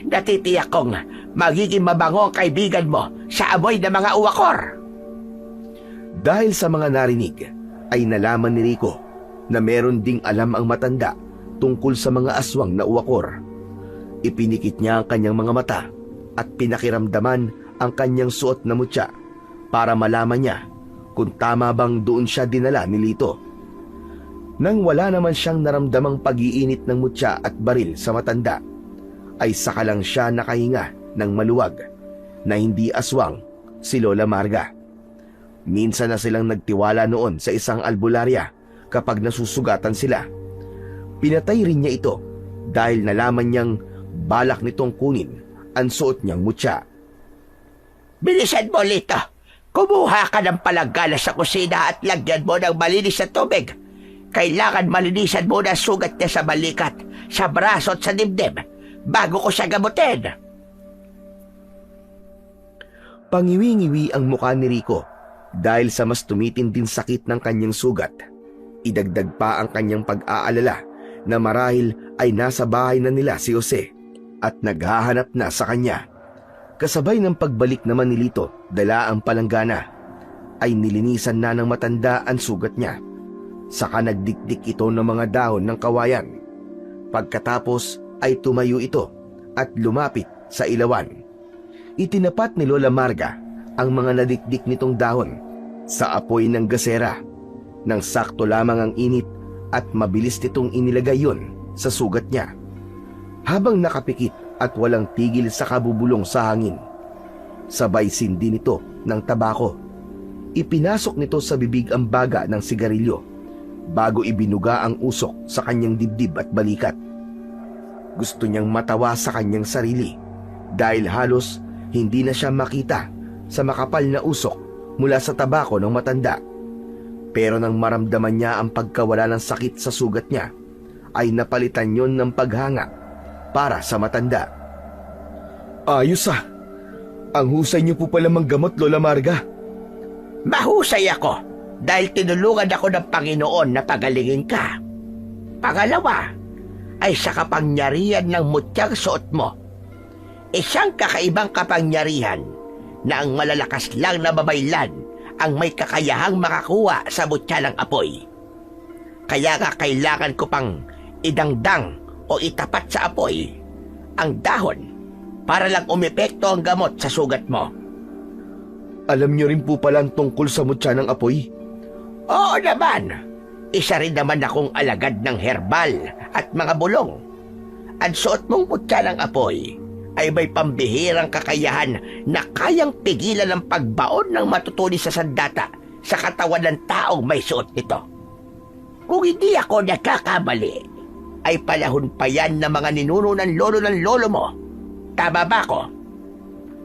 Natitiyak kong magiging mabango ang kaibigan mo sa amoy ng mga uwakor. Dahil sa mga narinig, ay nalaman ni Rico na meron ding alam ang matanda tungkol sa mga aswang na uwakor. Ipinikit niya ang kanyang mga mata at pinakiramdaman ang kanyang suot na mutya para malaman niya kung tama bang doon siya dinala ni Lito. Nang wala naman siyang naramdamang pag-iinit ng mutya at baril sa matanda, ay saka lang siya nakahinga ng maluwag na hindi aswang si Lola Marga. Minsan na silang nagtiwala noon sa isang albularya kapag nasusugatan sila. Pinatay rin niya ito dahil nalaman niyang balak nitong kunin ang suot niyang mutya. Bilisan mo, Lito. Kumuha ka ng palanggana sa kusina at lagyan mo ng malinis na tubig. Kailangan malinisan mo na sugat niya sa balikat, sa braso at sa dibdib bago ko siya gamutin. Pangiwi-ngiwi ang mukha ni Rico dahil sa mas tumitinding sakit ng kanyang sugat. Idagdag pa ang kanyang pag-aalala na marahil ay nasa bahay na nila si Jose at naghahanap na sa kanya. Kasabay ng pagbalik naman ni Lito, dala ang palanggana, ay nilinisan na ng matanda ang sugat niya. Saka nagdikdik ito ng mga dahon ng kawayan. Pagkatapos ay tumayo ito at lumapit sa ilawan. Itinapat ni Lola Marga ang mga nadikdik nitong dahon sa apoy ng gasera. Nang sakto lamang ang init at mabilis nitong inilagay yon sa sugat niya. Habang nakapikit at walang tigil sa kabubulong sa hangin, sabay sindi nito ng tabako. Ipinasok nito sa bibig ang baga ng sigarilyo bago ibinuga ang usok sa kanyang dibdib at balikat. Gusto niyang matawa sa kanyang sarili dahil halos hindi na siya makita sa makapal na usok mula sa tabako ng matanda. Pero nang maramdaman niya ang pagkawala ng sakit sa sugat niya, ay napalitan yon ng paghanga para sa matanda. Ayos ah! Ang husay niyo po pala manggamot, Lola Marga. Mahusay ako dahil tinulungan ako ng Panginoon na pagalingin ka. Pangalawa, ay sa kapangyarihan ng mutyang suot mo. Isang kakaibang kapangyarihan na ang malalakas lang na babaylan ang may kakayahang makakuha sa mutya ng apoy. Kaya nga kailangan ko pang idangdang o itapat sa apoy ang dahon para lang umepekto ang gamot sa sugat mo. Alam niyo rin po pala ang tungkol sa mutya ng apoy? Oo naman. Isa rin naman akong alagad ng herbal at mga bulong. Ang suot mong mutya ng apoy ay may pambihirang kakayahan na kayang pigilan ang pagbaon ng matutulis sa sandata sa katawan ng taong may suot nito. Kung hindi ako nagkakamali, ay panahon pa yan ng mga ninuno ng lolo mo. Tama ba ko?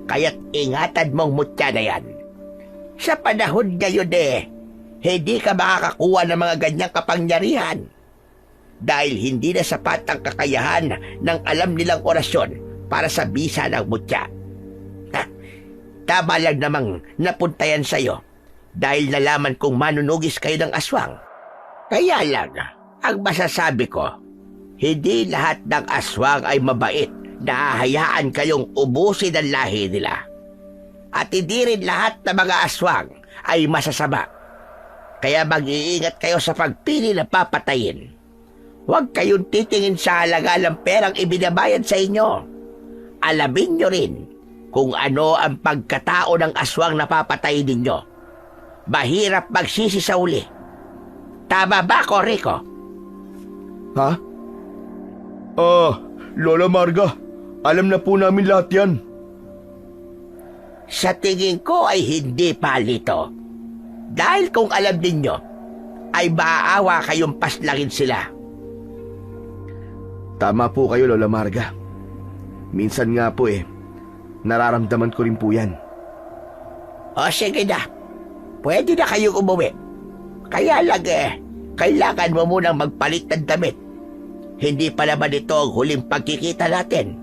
Kaya't ingatan mong mutya na yan. Sa panahon ngayon hindi ka makakakuha ng mga ganyang kapangyarihan dahil hindi na sapat ang kakayahan ng alam nilang orasyon para sa bisa ng mutya. Tama lang namang napuntayan sa'yo dahil nalaman kong manunugis kayo ng aswang. Kaya lang, ang masasabi ko, hindi lahat ng aswang ay mabait na hahayaan kayong ubusin ang lahi nila. At hindi rin lahat ng mga aswang ay masasama. Kaya mag-iingat kayo sa pagpili na papatayin. Huwag kayong titingin sa halaga ng perang ibinabayad sa inyo. Alamin nyo rin kung ano ang pagkatao ng aswang na papatayin ninyo. Mahirap magsisi sa uli. Tama ba ko, Rico? Ha? Lola Marga, alam na po namin lahat yan. Sa tingin ko ay hindi pa lito. Dahil kung alam ninyo, ay maaawa kayong paslangin sila. Tama po kayo, Lola Marga. Minsan nga po nararamdaman ko rin po yan. O sige na, pwede na kayong umuwi. Kaya lang kailangan mo munang magpalit ng damit. Hindi pa naman ito ang huling pagkikita natin.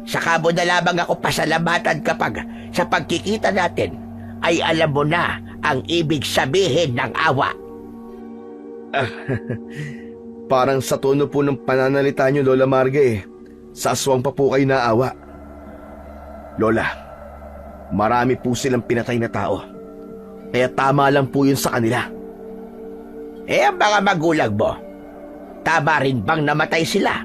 Saka mo na lamang ako pasalamatan kapag sa pagkikita natin ay alam mo na ang ibig sabihin ng awa. Parang sa tono po ng pananalita niyo, Lola Marga sa aswang pa po kayo naawa. Lola, marami po silang pinatay na tao. Kaya tama lang po yun sa kanila. Ang mga magulang mo, tama rin bang namatay sila?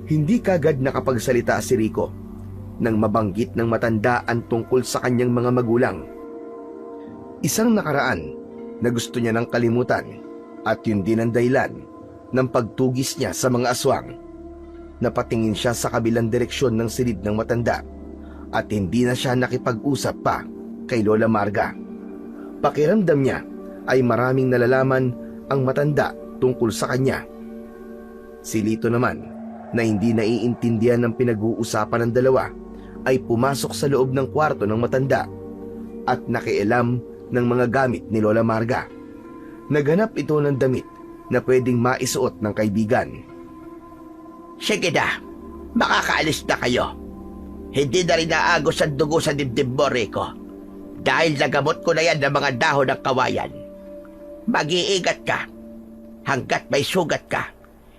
Hindi kagad nakapagsalita si Rico nang mabanggit ng matanda ang tungkol sa kanyang mga magulang. Isang nakaraan na gusto niya nang kalimutan at yun din ang dahilan ng pagtugis niya sa mga aswang. Napatingin siya sa kabilang direksyon ng silid ng matanda at hindi na siya nakipag-usap pa kay Lola Marga. Pakiramdam niya ay maraming nalalaman ang matanda tungkol sa kanya. Si Lito naman, na hindi naiintindihan ng pinag-uusapan ng dalawa, ay pumasok sa loob ng kwarto ng matanda at nakialam ng mga gamit ni Lola Marga. Naghanap ito ng damit na pwedeng maisuot ng kaibigan. Sige na, makakaalis na kayo. Hindi na rin naagos ang dugo sa dibdib mo, Rico. Dahil nagamot ko na yan ng mga dahon ng kawayan. Mag-iingat ka. Hanggat may sugat ka,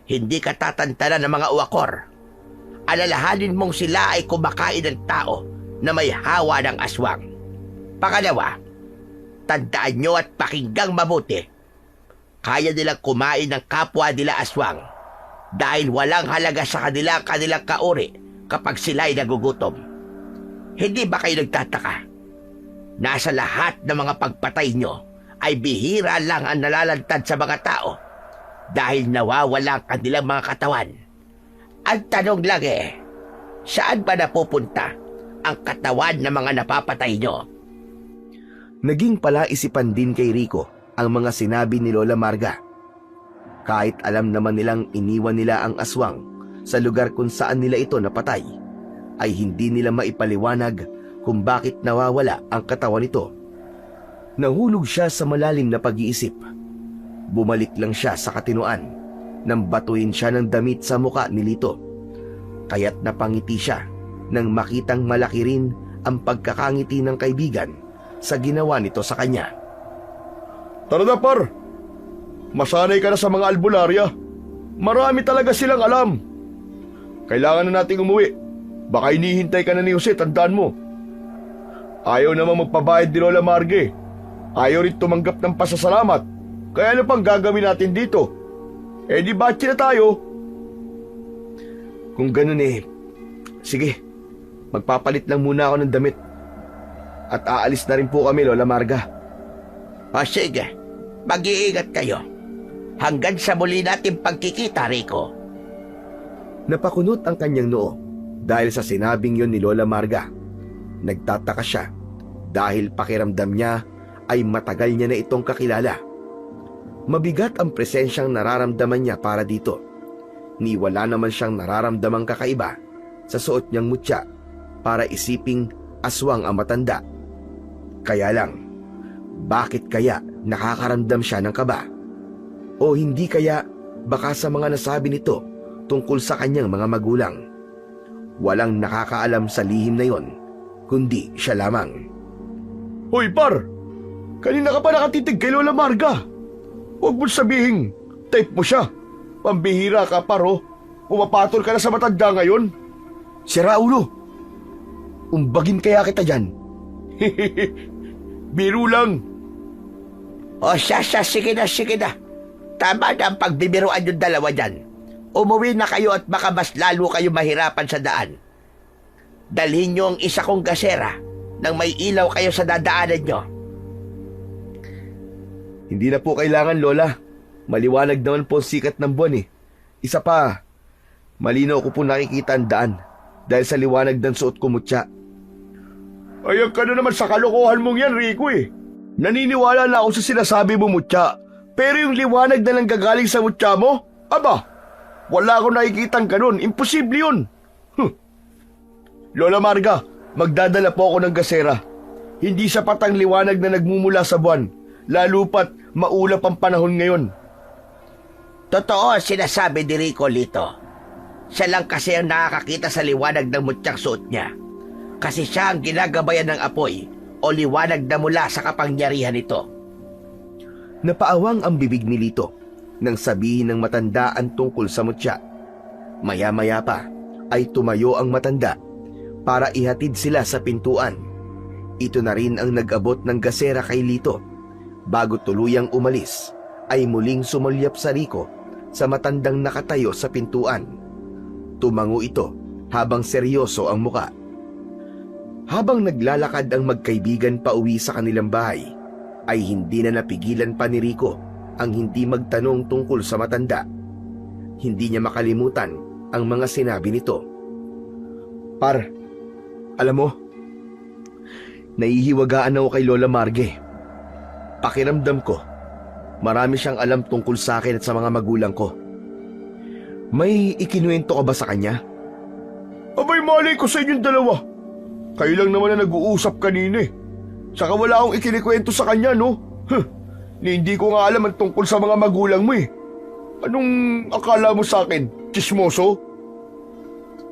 hindi ka tatantanan ng mga uwakor. Alalahanin mong sila ay kumakain ng tao na may hawa ng aswang. Pangalawa, tandaan nyo at pakinggang mabuti. Kaya nilang kumain ng kapwa nila aswang dahil walang halaga sa kanila ang kanilang kauri kapag sila'y nagugutom. Hindi ba kayo nagtataka? Nasa lahat ng mga pagpatay nyo ay bihira lang ang nalalantad sa mga tao dahil nawawala ang kanilang mga katawan. Ang tanong lang saan ba napupunta ang katawan ng mga napapatay nyo? Naging palaisipan din kay Rico ang mga sinabi ni Lola Marga. Kahit alam naman nilang iniwan nila ang aswang sa lugar kung saan nila ito napatay, ay hindi nila maipaliwanag kung bakit nawawala ang katawan nito. Nahulog siya sa malalim na pag-iisip. Bumalik lang siya sa katinoan nang batuin siya ng damit sa muka ni Lito. Kaya't napangiti siya nang makitang malaki rin ang pagkakangiti ng kaibigan sa ginawa nito sa kanya. Tara na, par. Masanay ka na sa mga albularya. Marami talaga silang alam. Kailangan na nating umuwi. Baka hinihintay ka na ni Jose, tandaan mo. Ayaw naman magpabayad ni Lola Marge. Ayaw rin tumanggap ng pasasalamat. Kaya ano pang gagawin natin dito? Di bachi na tayo. Kung ganun sige, magpapalit lang muna ako ng damit. At aalis na rin po kami, Lola Marga. O sige, mag-iingat kayo. Hanggang sa muli natin pagkikita, Rico. Napakunot ang kanyang noo dahil sa sinabing yon ni Lola Marga. Nagtataka siya dahil pakiramdam niya ay matagal niya na itong kakilala. Mabigat ang presensyang nararamdaman niya para dito. Ni wala naman siyang nararamdamang kakaiba sa suot niyang mutya para isiping aswang ang matanda. Kaya lang, bakit kaya nakakaramdam siya ng kaba? O hindi kaya baka sa mga nasabi nito tungkol sa kanyang mga magulang? Walang nakakaalam sa lihim na yon, kundi siya lamang. Hoy, par! Kanina ka pa nakatitig kay Lola Marga. Huwag mo sabihing type mo siya. Pambihira ka, paro. Pumapatol ka na sa matanda ngayon. Si Raulo! Umbagin kaya kita dyan. Biro lang. O siya, sige na. Tama na ang pagbibiruan yung dalawa dyan. Umuwi na kayo at baka mas lalo kayo mahirapan sa daan. Dalhin nyo ang isa kong gasera nang may ilaw kayo sa dadaanan nyo. Hindi na po kailangan, Lola. Maliwanag naman po ang sikat ng buwan Isa pa, malinaw ko po nakikita ang daan dahil sa liwanag ng suot ko mutya. Ayan ka na naman sa kalokohan mong yan, Rico Naniniwala na ako sa sinasabi mo, mutya. Pero yung liwanag na lang gagaling sa mutya mo? Aba, wala akong nakikitang ganun. Imposible yun. Lola Marga, magdadala po ako ng gasera. Hindi sapat ang liwanag na nagmumula sa buwan. Lalo pat maulap ang panahon ngayon. Totoo ang sinasabi ni Rico, Lito. Siya lang kasi ang nakakakita sa liwanag ng mutyak suot niya. Kasi siya ang ginagabayan ng apoy o liwanag na mula sa kapangyarihan nito. Napaawang ang bibig ni Lito nang sabihin ng matanda ang tungkol sa mutya. Maya-maya pa ay tumayo ang matanda para ihatid sila sa pintuan. Ito na rin ang nag-abot ng gasera kay Lito. Bago tuluyang umalis, ay muling sumulyap sa Rico sa matandang nakatayo sa pintuan. Tumango ito habang seryoso ang muka. Habang naglalakad ang magkaibigan pa uwi sa kanilang bahay, ay hindi na napigilan pa ni Rico ang hindi magtanong tungkol sa matanda. Hindi niya makalimutan ang mga sinabi nito. Par, alam mo, nahihiwagaan ako kay Lola Marge. Pakiramdam ko, marami siyang alam tungkol sa akin at sa mga magulang ko. May ikinuwento ka ba sa kanya? Abay, malay ko sa inyong dalawa. Kayo lang naman na nag-uusap kanina Saka wala akong ikinikwento sa kanya, no? Hindi ko nga alam ang tungkol sa mga magulang mo Anong akala mo sa akin? Chismoso?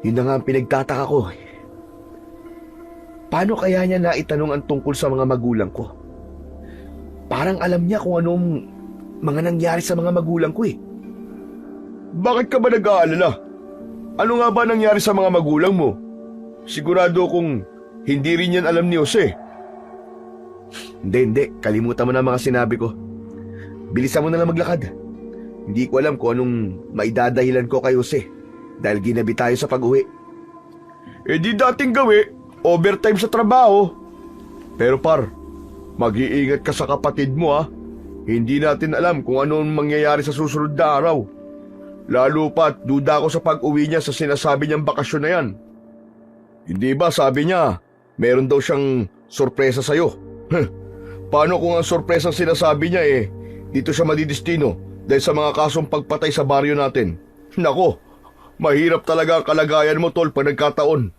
Yun na nga ang pinagtataka ko. Paano kaya niya naitanong ang tungkol sa mga magulang ko? Parang alam niya kung anong mga nangyari sa mga magulang ko Bakit ka ba nag-aalala? Ano nga ba nangyari sa mga magulang mo? Sigurado kung hindi rin yan alam ni Jose. Hindi. Kalimutan mo na mga sinabi ko. Bilisan mo na lang maglakad. Hindi ko alam kung anong maidadahilan ko kay Jose dahil ginabi tayo sa pag-uwi. Di dating gawi, overtime sa trabaho. Pero par, mag-iingat ka sa kapatid mo Hindi natin alam kung ano ang mangyayari sa susunod na araw. Lalo pa't duda ako sa pag-uwi niya sa sinasabi niyang bakasyon na yan. Hindi ba sabi niya, meron daw siyang sorpresa sa'yo? Paano kung ang sorpresang sinasabi niya dito siya madidistino dahil sa mga kasong pagpatay sa baryo natin? Nako, mahirap talaga ang kalagayan mo, tol, pag nagkataon.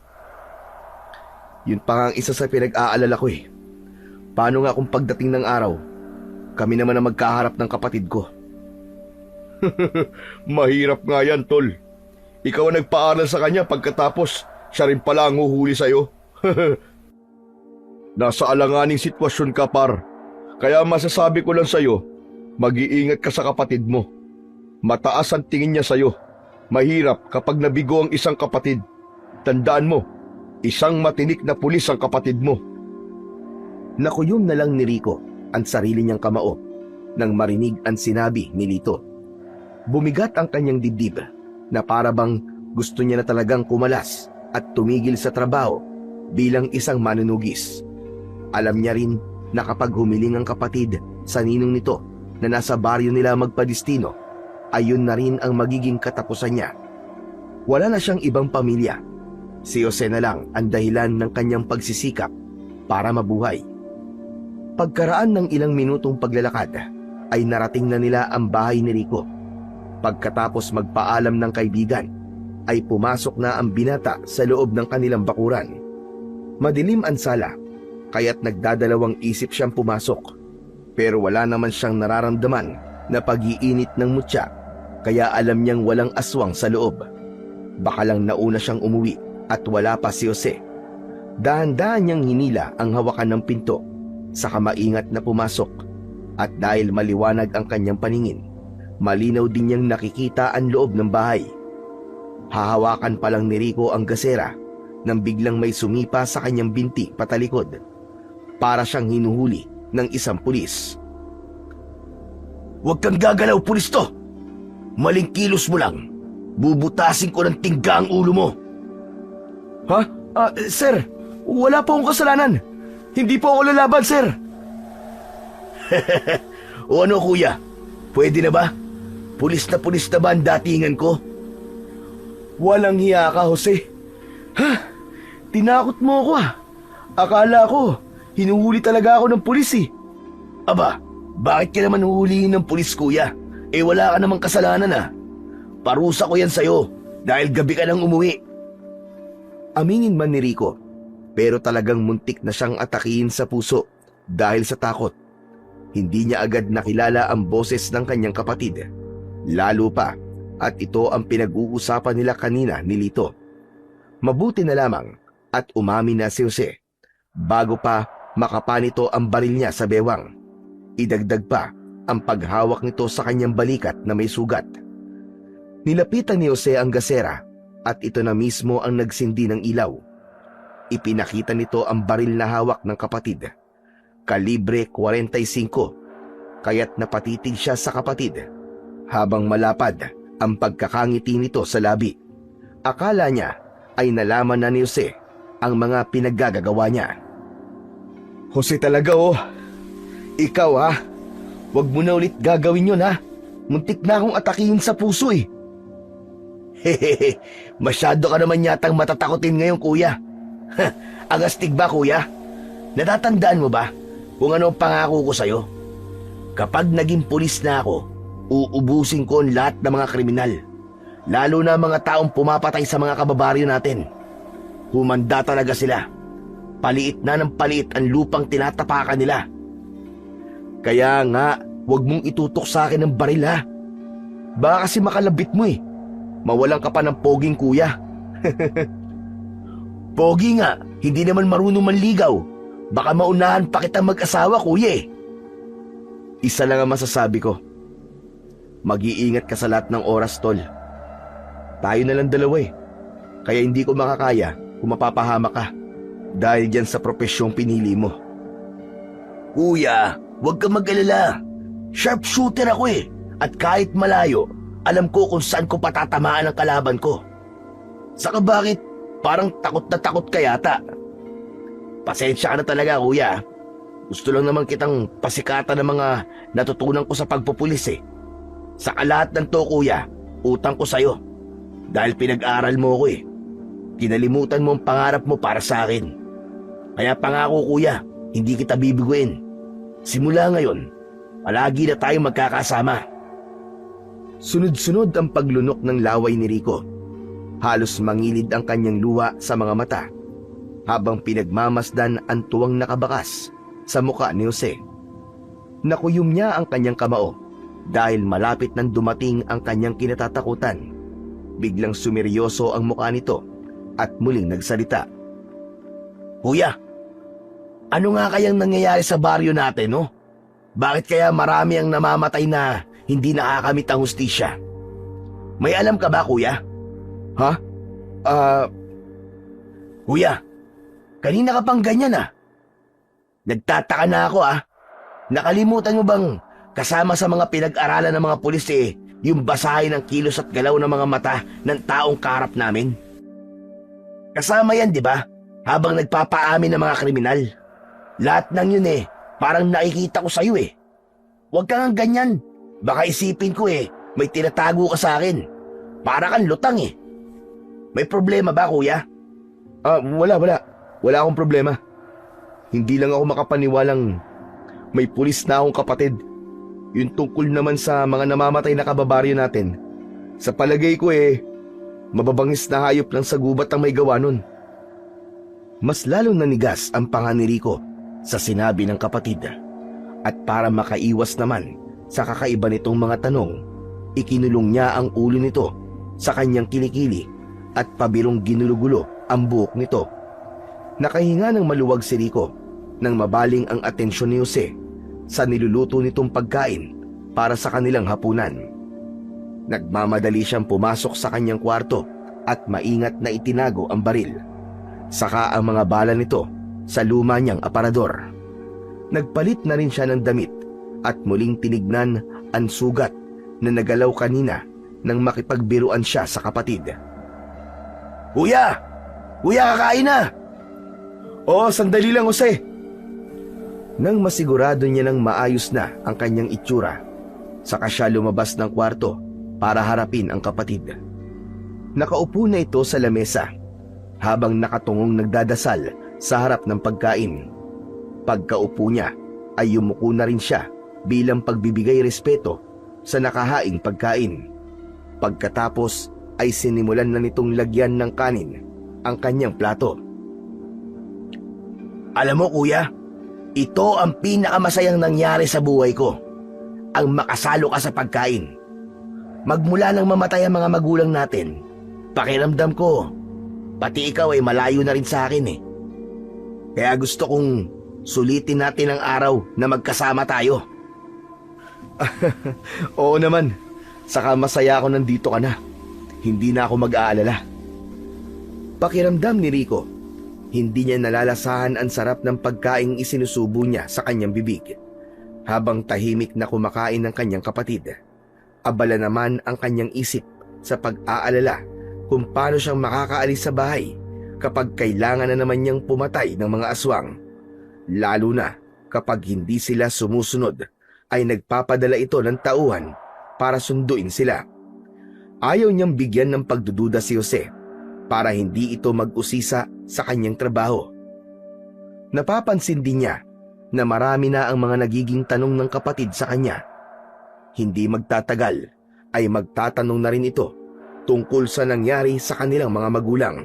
Yun pa nga ang isa sa pinag-aalala ko Paano nga kung pagdating ng araw, kami naman ang magkaharap ng kapatid ko? Mahirap nga yan, tol. Ikaw ang nagpaaral sa kanya pagkatapos siya rin pala ang huhuli sa'yo. Nasa alanganing sitwasyon ka, par. Kaya masasabi ko lang sa'yo, mag-iingat ka sa kapatid mo. Mataas ang tingin niya sa'yo. Mahirap kapag nabigo ang isang kapatid. Tandaan mo, isang matinik na pulis ang kapatid mo. Nakuyom na lang ni Rico ang sarili niyang kamao nang marinig ang sinabi ni Lito. Bumigat ang kanyang dibdib na para bang gusto niya na talagang kumalas at tumigil sa trabaho bilang isang manunugis. Alam niya rin na kapag humiling ang kapatid sa ninong nito na nasa baryo nila magpadistino, ayun na rin ang magiging katapusan niya. Wala na siyang ibang pamilya. Si Jose na lang ang dahilan ng kanyang pagsisikap para mabuhay. Pagkaraan ng ilang minutong paglalakad, ay narating na nila ang bahay ni Rico. Pagkatapos magpaalam ng kaibigan, ay pumasok na ang binata sa loob ng kanilang bakuran. Madilim ang sala, kaya't nagdadalawang isip siyang pumasok. Pero wala naman siyang nararamdaman na pag-iinit ng mutya, kaya alam niyang walang aswang sa loob. Baka lang nauna siyang umuwi at wala pa si Jose. Dahan-dahan niyang hinila ang hawakan ng pinto, saka maingat na pumasok. At dahil maliwanag ang kanyang paningin, malinaw din niyang nakikita ang loob ng bahay. Hahawakan pa lang ni Rico ang gasera nang biglang may sumipa sa kanyang binti patalikod. Para siyang hinuhuli ng isang pulis. Huwag kang gagalaw, pulis to! Maling kilos mo lang. Bubutasin ko ng tingga ang ulo mo. Ha? Sir, wala po akong kasalanan. Hindi po ako lalaban, sir. O ano, kuya? Pwede na ba? Pulis na ba ang datingan ko? Walang hiya ka, Jose. Ha? Tinakot mo ako Akala ko, hinuhuli talaga ako ng pulis Aba, bakit ka naman huhulihin ng pulis, kuya? Wala ka namang kasalanan Parusa ko yan sa'yo dahil gabi ka nang umuwi. Aminin man ni Rico, pero talagang muntik na siyang atakihin sa puso dahil sa takot. Hindi niya agad nakilala ang boses ng kanyang kapatid. Lalo pa, at ito ang pinag-uusapan nila kanina ni Lito. Mabuti na lamang at umamin na si Jose bago pa makapanito ang baril niya sa bewang. Idagdag pa ang paghawak nito sa kanyang balikat na may sugat. Nilapitan ni Jose ang gasera at ito na mismo ang nagsindi ng ilaw. Ipinakita nito ang baril na hawak ng kapatid. Kalibre 45, kaya't napatitig siya sa kapatid habang malapad ang pagkakangiti nito sa labi. Akala niya ay nalaman na ni Jose ang mga pinaggagawa niya. Jose talaga Ikaw Huwag mo na ulit gagawin yun Muntik na akong atakihin sa puso Hehehe, masyado ka naman yatang matatakotin ngayon, kuya. Ang astig ba, kuya? Natatandaan mo ba kung ano ang pangako ko sa'yo? Kapag naging pulis na ako, uubusin ko ang lahat ng mga kriminal. Lalo na mga taong pumapatay sa mga kababaryo natin. Humanda talaga sila. Paliit na ng paliit ang lupang tinatapakan nila. Kaya nga, huwag mong itutok sa akin ng baril Baka kasi makalabit mo Mawalan ka pa ng poging, kuya. Pogi nga, hindi naman marunong manligaw. Baka maunahan pa kitang mag-asawa, kuya Isa lang ang masasabi ko. Mag-iingat ka sa lahat ng oras, tol. Tayo na lang dalawa Kaya hindi ko makakaya kung mapapahama ka dahil dyan sa propesyong pinili mo. Kuya, huwag kang mag-alala. Sharpshooter ako At kahit malayo, alam ko kung saan ko patatamaan ang kalaban ko. Saka bakit parang takot na takot ka yata? Pasensya ka na talaga, kuya. Gusto lang naman kitang pasikatan ng mga natutunan ko sa pagpupulis eh. Sa lahat ng to kuya, utang ko sa'yo. Dahil pinag-aral mo ko eh. Kinalimutan mo ang pangarap mo para sa akin. Kaya pangako kuya, hindi kita bibiguin. Simula ngayon, palagi na tayong magkakasama. Sunod-sunod ang paglunok ng laway ni Rico. Halos mangilid ang kanyang luha sa mga mata habang pinagmamasdan ang tuwang nakabakas sa muka ni Jose. Nakuyom niya ang kanyang kamao dahil malapit nang dumating ang kanyang kinatatakutan. Biglang sumeryoso ang muka nito at muling nagsalita. Kuya, ano nga kayang nangyayari sa baryo natin, no? Bakit kaya marami ang namamatay na hindi nakakamit ang hustisya? May alam ka ba, kuya? Ha? Kuya, kanina ka pang ganyan ah. Nagtataka na ako ah. Nakalimutan mo bang kasama sa mga pinag-aralan ng mga pulis yung basahin ng kilos at galaw ng mga mata ng taong kaharap namin? Kasama yan, di ba? Habang nagpapaamin ng mga kriminal. Lahat ng yun parang nakikita ko sa'yo eh. Huwag kang ganyan. Baka isipin ko may tinatago ka sa akin. Para kang lutang eh. May problema ba, kuya? Wala. Wala akong problema. Hindi lang ako makapaniwalang may pulis na akong kapatid. Yung tungkol naman sa mga namamatay na kababaryo natin. Sa palagay ko mababangis na hayop lang sa gubat ang may gawa nun. Mas lalong nanigas ang panga ni Rico sa sinabi ng kapatid. At para makaiwas naman sa kakaiba nitong mga tanong, ikinulong niya ang ulo nito sa kanyang kilikili at pabirong ginulugulo ang buhok nito. Nakahinga ng maluwag si Rico nang mabaling ang atensyon ni Jose sa niluluto nitong pagkain para sa kanilang hapunan. Nagmamadali siyang pumasok sa kanyang kwarto at maingat na itinago ang baril. Saka ang mga bala nito sa luma niyang aparador. Nagpalit na rin siya ng damit at muling tinignan ang sugat na nagalaw kanina nang makipagbiruan siya sa kapatid. Kuya! Kuya, kakain na! Oo, sandali lang, Jose. Nang masigurado niya ng maayos na ang kanyang itsura, saka siya lumabas ng kwarto para harapin ang kapatid. Nakaupo na ito sa lamesa habang nakatungong nagdadasal sa harap ng pagkain. Pagkaupo niya ay yumuko na rin siya bilang pagbibigay respeto sa nakahaing pagkain. Pagkatapos ay sinimulan na nitong lagyan ng kanin ang kanyang plato. Alam mo kuya, ito ang pinakamasayang nangyari sa buhay ko. Ang makasalo ka sa pagkain. Magmula nang mamatay ang mga magulang natin, pakiramdam ko, pati ikaw ay malayo na rin sa akin eh. Kaya gusto kong sulitin natin ang araw na magkasama tayo. Oo naman, saka masaya ako nandito ka na. Hindi na ako mag-aalala. Pakiramdam ni Rico, hindi niya nalalasahan ang sarap ng pagkaing isinusubo niya sa kanyang bibig. Habang tahimik na kumakain ng kanyang kapatid, abala naman ang kanyang isip sa pag-aalala kung paano siyang makakaalis sa bahay kapag kailangan na naman niyang pumatay ng mga aswang. Lalo na kapag hindi sila sumusunod, ay nagpapadala ito ng tauhan para sunduin sila. Ayaw niyang bigyan ng pagdududa si Jose para hindi ito mag-usisa sa kanyang trabaho. Napapansin din niya na marami na ang mga nagiging tanong ng kapatid sa kanya. Hindi magtatagal ay magtatanong na rin ito tungkol sa nangyari sa kanilang mga magulang.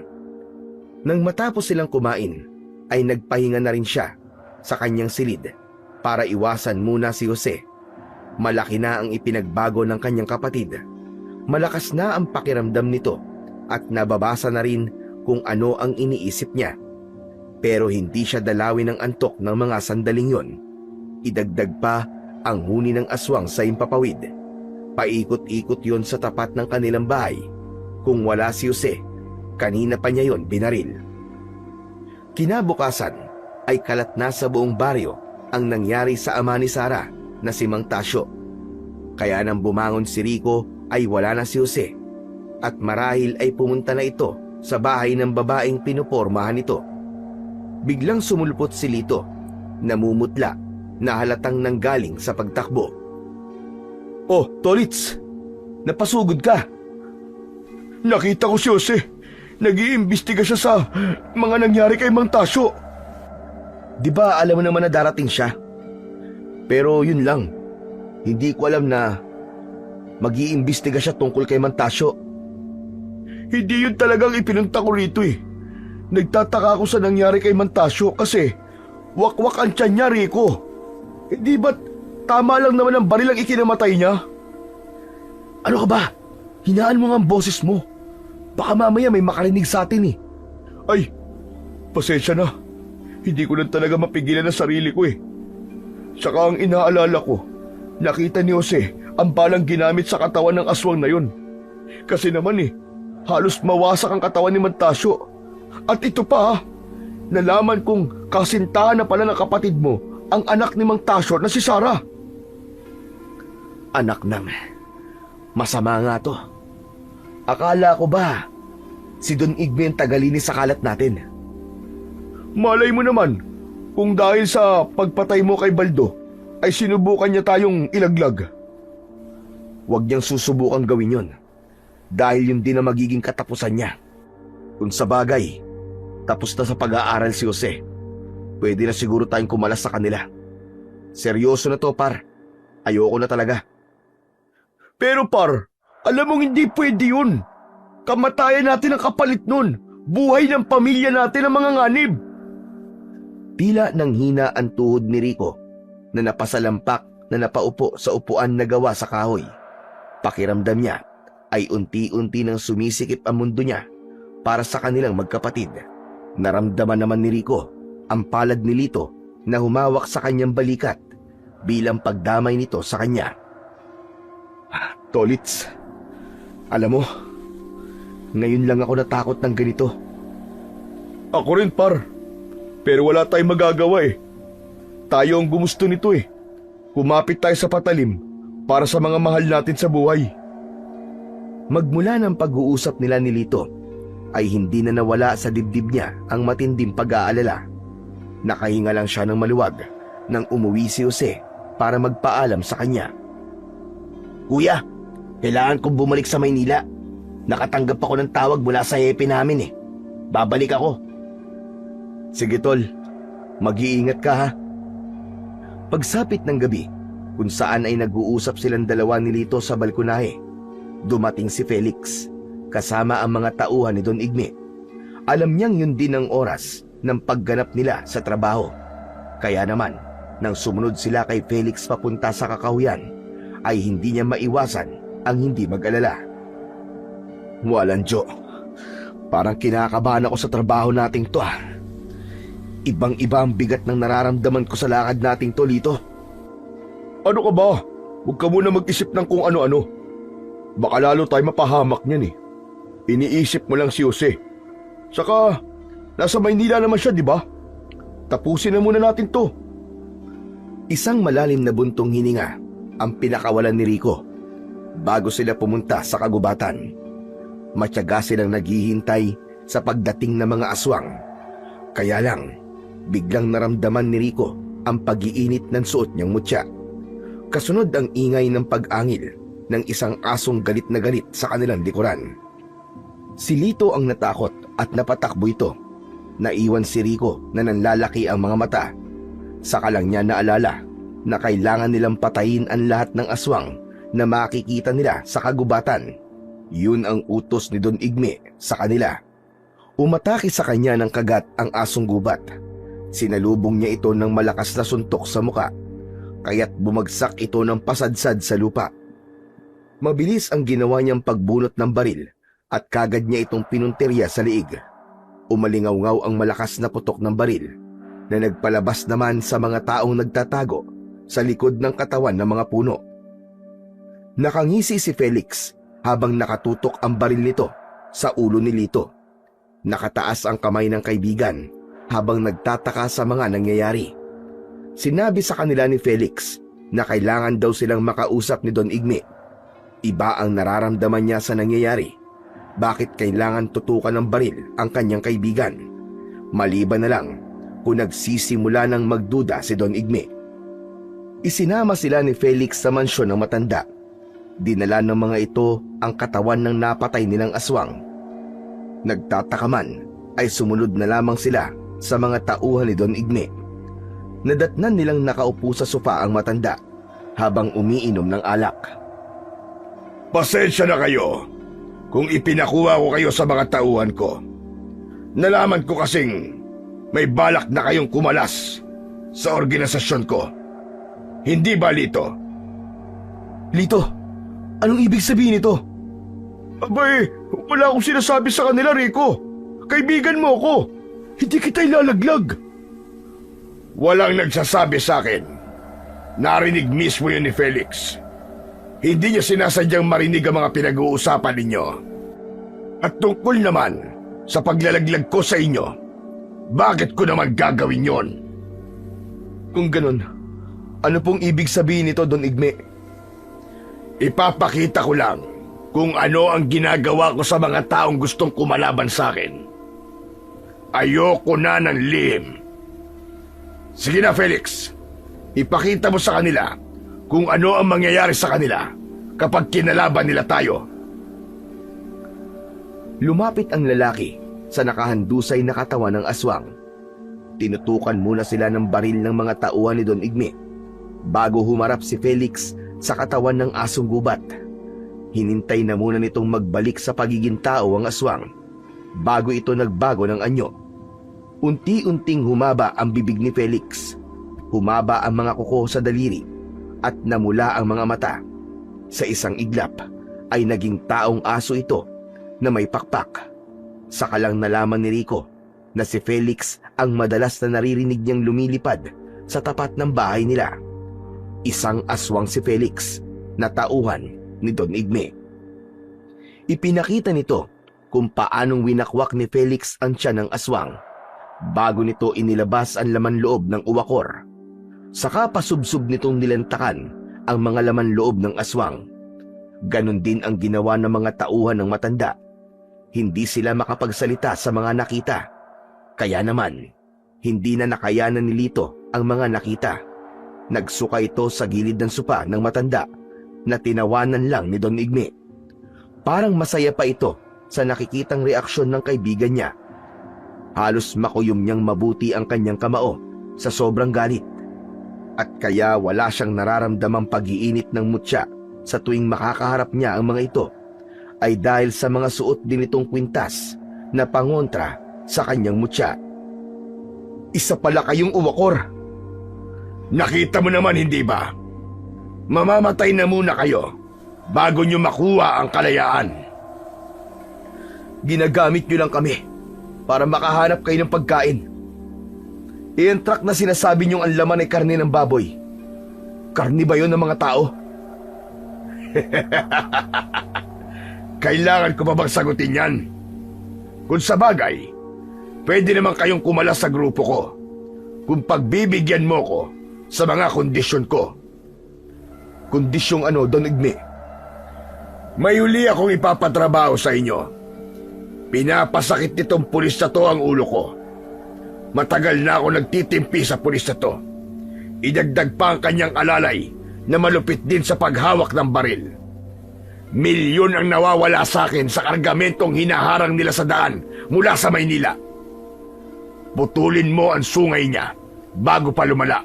Nang matapos silang kumain, ay nagpahinga na rin siya sa kanyang silid para iwasan muna si Jose. Malaki na ang ipinagbago ng kanyang kapatid. Malakas na ang pakiramdam nito at nababasa na rin kung ano ang iniisip niya. Pero hindi siya dalawin ng antok ng mga sandaling yon. Idagdag pa ang huni ng aswang sa impapawid. Paikot-ikot yon sa tapat ng kanilang bahay. Kung wala si Jose, kanina pa niya yon binaril. Kinabukasan ay kalat na sa buong baryo ang nangyari sa ama ni Sara na si Mang Tasyo. Kaya nang bumangon si Rico ay wala na si Jose at marahil ay pumunta na ito sa bahay ng babaeng pinupormahan nito. Biglang sumulpot si Lito namumutla na halatang nanggaling sa pagtakbo. "Oh, Tolits! Napasugod ka!" Nakita ko si Jose. Nag-iimbestiga siya sa mga nangyari kay Mang Tasyo. Di ba alam mo naman na darating siya? Pero yun lang, hindi ko alam na mag-iimbestiga siya tungkol kay Mang Tasyo. Hindi yun talagang ipinunta ko rito eh. Nagtataka ako sa nangyari kay Mang Tasyo kasi wakwak ang tiyan niya, Rico. Hindi ba't tama lang naman ang baril ang ikinamatay niya? Ano ka ba? Hinaan mo nga ang boses mo. Baka mamaya may makarinig sa atin eh. Ay, pasensya na. Hindi ko lang talaga mapigilan ang sarili ko eh. Saka ang inaalala ko, nakita ni Jose ang balang ginamit sa katawan ng aswang na yun. Kasi naman eh, halos mawasak ang katawan ni Mang Tasyo. At ito pa, nalaman kong kasintahan na pala ng kapatid mo ang anak ni Mang Tasyo na si Sarah. Anak ng... Masama nga to. Akala ko ba si Don Igme ang tagalinis sa kalat natin? Malay mo naman, kung dahil sa pagpatay mo kay Baldo, ay sinubukan niya tayong ilaglag. Huwag niyang susubukang gawin yon. Dahil yun din ang magiging katapusan niya. Kung sa bagay, tapos na sa pag-aaral si Jose, pwede na siguro tayong kumalas sa kanila. Seryoso na to, par. Ayoko na talaga. Pero par, alam mong hindi pwede yun. Kamatayan natin ang kapalit nun. Buhay ng pamilya natin ang mga nganib. Tila nang hina ang tuhod ni Rico na napasalampak na napaupo sa upuan na gawa sa kahoy. Pakiramdam niya ay unti-unti nang sumisikip ang mundo niya para sa kanilang magkapatid. Naramdaman naman ni Rico ang palad ni Lito na humawak sa kanyang balikat bilang pagdamay nito sa kanya. Tolits, alam mo, ngayon lang ako natakot ng ganito. Ako rin par, pero wala tayong magagawa eh. Tayo ang gumusto nito eh. Kumapit tayo sa patalim para sa mga mahal natin sa buhay. Magmula ng pag-uusap nila ni Lito, ay hindi na nawala sa dibdib niya ang matinding pag-aalala. Nakahinga lang siya ng maluwag nang umuwi si Jose para magpaalam sa kanya. "Kuya, kailangan kong bumalik sa Maynila. Nakatanggap ako ng tawag mula sa hepe namin eh. Babalik ako." "Sige tol, mag-iingat ka ha." Pagsapit ng gabi, kung saan ay nag-uusap silang dalawa ni Lito sa balkonahe, dumating si Felix, kasama ang mga tauhan ni Don Igme. Alam niyang yun din ang oras ng pagganap nila sa trabaho. Kaya naman, nang sumunod sila kay Felix papunta sa kakahuyan, ay hindi niya maiwasan ang hindi mag-alala. "Walang Jo, parang kinakabahan ako sa trabaho nating to ah. Ibang-iba ang bigat ng nararamdaman ko sa lakad nating to, Lito." Ano ka ba? Huwag ka muna mag-isip ng kung ano-ano. Baka lalo tayo mapahamak niyan eh. Iniisip mo lang si Jose. Saka, nasa Maynila naman siya, di ba? Tapusin na muna natin to. Isang malalim na buntong hininga ang pinakawalan ni Rico bago sila pumunta sa kagubatan. Matyaga silang naghihintay sa pagdating ng mga aswang. Kaya lang, biglang naramdaman ni Rico ang pag-iinit ng suot niyang mutya. Kasunod ang ingay ng pag-angil ng isang asong galit na galit sa kanilang likuran. Si Lito ang natakot at napatakbo ito. Naiwan si Rico na nanlalaki ang mga mata. Saka lang niya naalala na kailangan nilang patayin ang lahat ng aswang na makikita nila sa kagubatan. Yun ang utos ni Don Igme sa kanila. Umatake sa kanya ng kagat ang asong gubat. Sinalubong niya ito ng malakas na suntok sa muka, kaya't bumagsak ito ng pasadsad sa lupa. Mabilis ang ginawa niyang pagbunot ng baril at kagad niya itong pinuntirya sa liig. Umalingaw-ngaw ang malakas na putok ng baril na nagpalabas naman sa mga taong nagtatago sa likod ng katawan ng mga puno. Nakangisi si Felix habang nakatutok ang baril nito sa ulo ni Lito. Nakataas ang kamay ng kaibigan habang nagtataka sa mga nangyayari. Sinabi sa kanila ni Felix na kailangan daw silang makausap ni Don Igme. Iba ang nararamdaman niya sa nangyayari. Bakit kailangan tutukan ng baril ang kanyang kaibigan? Maliban na lang kung nagsisimula ng magduda si Don Igme. Isinama sila ni Felix sa mansyon ng matanda. Dinala ng mga ito ang katawan ng napatay nilang aswang. Nagtataka man ay sumunod na lamang sila sa mga tauhan ni Don Igme. Nadatnan nilang nakaupo sa sofa ang matanda habang umiinom ng alak. Pasensya na kayo kung ipinakuha ko kayo sa mga tauhan ko. Nalaman ko kasing may balak na kayong kumalas sa organisasyon ko. Hindi ba, Lito? Lito, anong ibig sabihin nito? Abay, wala akong sinasabi sa kanila, Rico. Kaibigan mo ako. Hindi kita ilalaglag. Walang nagsasabi sa akin. Narinig mismo yun ni Felix. Hindi niya sinasadyang marinig ang mga pinag-uusapan ninyo. At tungkol naman sa paglalaglag ko sa inyo, bakit ko naman gagawin yon? Kung ganun, ano pong ibig sabihin nito, Don Igme? Ipapakita ko lang kung ano ang ginagawa ko sa mga taong gustong kumalaban sa akin. Ayoko na ng lihim. Sige na, Felix. Ipakita mo sa kanila kung ano ang mangyayari sa kanila kapag kinalaban nila tayo. Lumapit ang lalaki sa nakahandusay na katawan ng aswang. Tinutukan muna sila ng baril ng mga tauhan ni Don Igme bago humarap si Felix sa katawan ng asong gubat. Hinintay na muna nitong magbalik sa pagiging tao ang aswang bago ito nagbago ng anyo. Unti-unting humaba ang bibig ni Felix. Humaba ang mga kuko sa daliri at namula ang mga mata. Sa isang iglap ay naging taong aso ito na may pakpak. Saka lang nalaman ni Rico na si Felix ang madalas na naririnig niyang lumilipad sa tapat ng bahay nila. Isang aswang si Felix na tauhan ni Don Igme. Ipinakita nito kung paanong winakwak ni Felix ang tiyan ng aswang bago nito inilabas ang laman loob ng uwakor. Saka pasubsob nitong nilantakan ang mga laman loob ng aswang. Ganon din ang ginawa ng mga tauhan ng matanda. Hindi sila makapagsalita sa mga nakita. Kaya naman, hindi na nakayanan ni Lito ang mga nakita. Nagsuka ito sa gilid ng sopa ng matanda na tinawanan lang ni Don Igme. Parang masaya pa ito sa nakikitang reaksyon ng kaibigan niya. Halos makuyom niyang mabuti ang kanyang kamao sa sobrang galit. At kaya wala siyang nararamdamang pag-iinit ng mutya sa tuwing makakaharap niya ang mga ito ay dahil sa mga suot din itong kwintas na pangontra sa kanyang mutya. Isa pala kayong uwakor. Nakita mo naman, hindi ba? Mamamatay na muna kayo bago nyo makuha ang kalayaan. Ginagamit nyo lang kami para makahanap kayo ng pagkain. Iyan truck na sinasabi nyong ang laman ay karne ng baboy. Karne ba yun ng mga tao? Kailangan ko pa bang sagutin yan? Kung sa bagay, pwede naman kayong kumalas sa grupo ko kung pagbibigyan mo ko sa mga kondisyon ko. Kondisyong ano, Don Igme? May huli akong ipapatrabaho sa inyo. Pinapasakit nitong pulis na to ang ulo ko. Matagal na ako nagtitimpi sa pulis na to. Idagdag pa ang kanyang alalay na malupit din sa paghawak ng baril. Milyon ang nawawala sa akin sa kargamentong hinaharang nila sa daan mula sa Maynila. Putulin mo ang sungay niya bago pa lumala.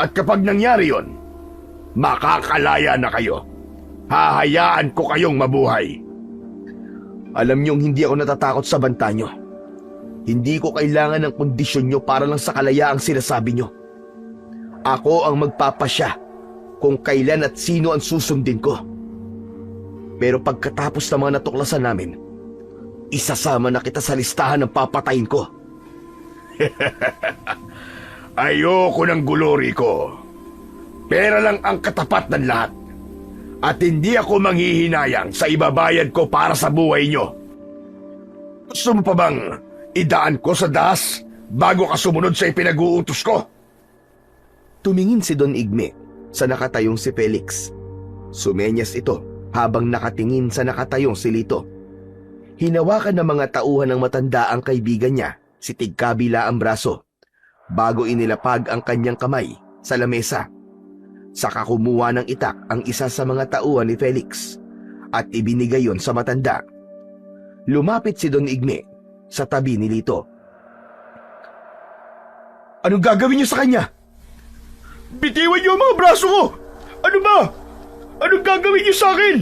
At kapag nangyari yon, makakalaya na kayo. Hahayaan ko kayong mabuhay. Alam niyong hindi ako natatakot sa banta niyo. Hindi ko kailangan ng kondisyon niyo para lang sa kalayaang sinasabi niyo. Ako ang magpapasya kung kailan at sino ang susundin ko. Pero pagkatapos ng mga natuklasan namin, isasama na kita sa listahan ng papatayin ko. Ayoko ng gulori ko. Pera lang ang katapat ng lahat. At hindi ako manghihinayang sa ibabayad ko para sa buhay nyo. Gusto mo pa bang idaan ko sa dahas bago ka sumunod sa ipinag-uutos ko? Tumingin si Don Igme sa nakatayong si Felix. Sumenyas ito habang nakatingin sa nakatayong si Lito. Hinawakan ng mga tauhan ng matanda ang kaibigan niya, si Tigkabila ang braso, bago inilapag ang kanyang kamay sa lamesa. Saka kumuha ng itak ang isa sa mga tauhan ni Felix at ibinigay yon sa matanda. Lumapit si Don Igme sa tabi ni Lito. Anong gagawin niyo sa kanya? Bitiwan niyo ang mga braso ko! Ano ba? Anong gagawin niyo sa akin?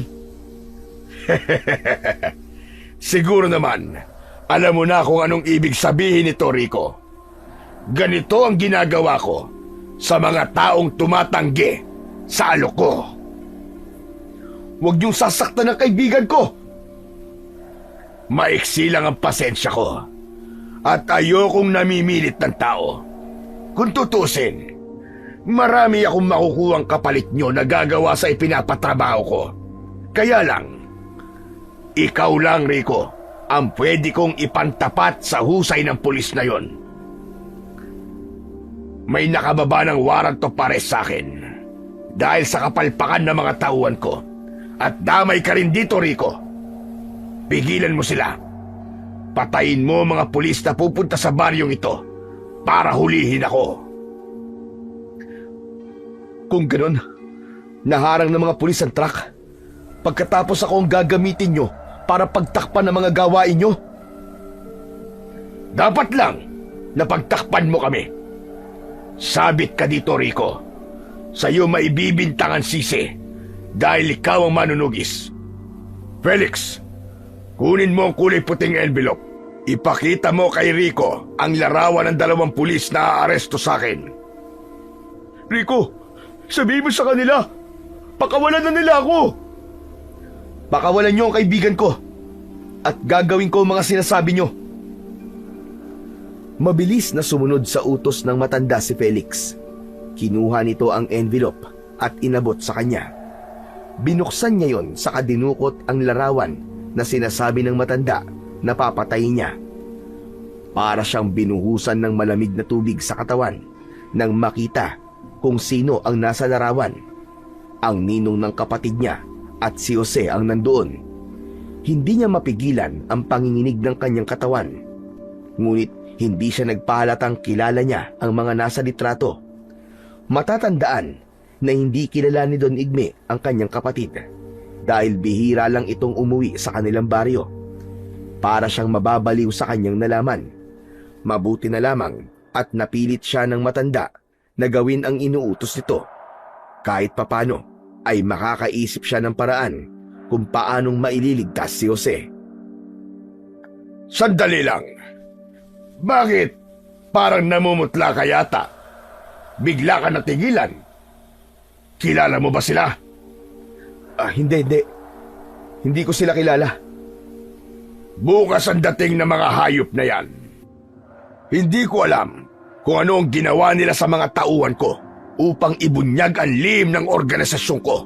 Siguro naman, alam mo na kung anong ibig sabihin nito, Rico. Ganito ang ginagawa ko sa mga taong tumatanggi sa alok ko. Huwag niyong sasaktan ang kaibigan ko! Maiksi lang ang pasensya ko at ayokong namimilit ng tao. Kung tutusin, marami akong makukuhang kapalit nyo na gagawa sa ipinapatrabaho ko. Kaya lang, ikaw lang, Rico, ang pwede kong ipantapat sa husay ng pulis na yon. May nakababa ng warrant of arrest sa akin dahil sa kapalpakan ng mga tauhan ko. At damay ka rin dito, Rico. Pigilan mo sila. Patayin mo mga pulis na pupunta sa baryong ito para hulihin ako. Kung ganon, naharang ng mga pulis ang truck. Pagkatapos ako ang gagamitin nyo para pagtakpan ng mga gawain nyo. Dapat lang na pagtakpan mo kami. Sabit ka dito, Rico. Sa'yo maibibintang ang sisi dahil ikaw ang manunugis. Felix, kunin mo ang kulay puting envelope. Ipakita mo kay Rico ang larawan ng 2 pulis na aaresto sa akin. Rico, sabihin mo sa kanila, pakawalan na nila ako. Pakawalan nyo ang kaibigan ko at gagawin ko ang mga sinasabi nyo. Mabilis na sumunod sa utos ng matanda si Felix. Kinuha nito ang envelope at inabot sa kanya. Binuksan niya yon sa kadinukot ang larawan na sinasabi ng matanda na papatayin niya. Para siyang binuhusan ng malamig na tubig sa katawan nang makita kung sino ang nasa larawan. Ang ninong ng kapatid niya at si Jose ang nandoon. Hindi niya mapigilan ang panginginig ng kanyang katawan. Ngunit hindi siya nagpahalatang kilala niya ang mga nasa litrato. Matatandaan na hindi kilala ni Don Igme ang kanyang kapatid dahil bihira lang itong umuwi sa kanilang baryo. Para siyang mababaliw sa kanyang nalaman. Mabuti na lamang at napilit siya ng matanda na gawin ang inuutos nito. Kahit papano ay makakaisip siya ng paraan kung paanong maililigtas si Jose. Sandali lang. Bakit parang namumutla ka yata? Bigla ka natigilan. Kilala mo ba sila? Hindi. Hindi ko sila kilala. Bukas ang dating ng mga hayop na yan. Hindi ko alam kung ano ang ginawa nila sa mga tauhan ko upang ibunyag ang lihim ng organisasyon ko.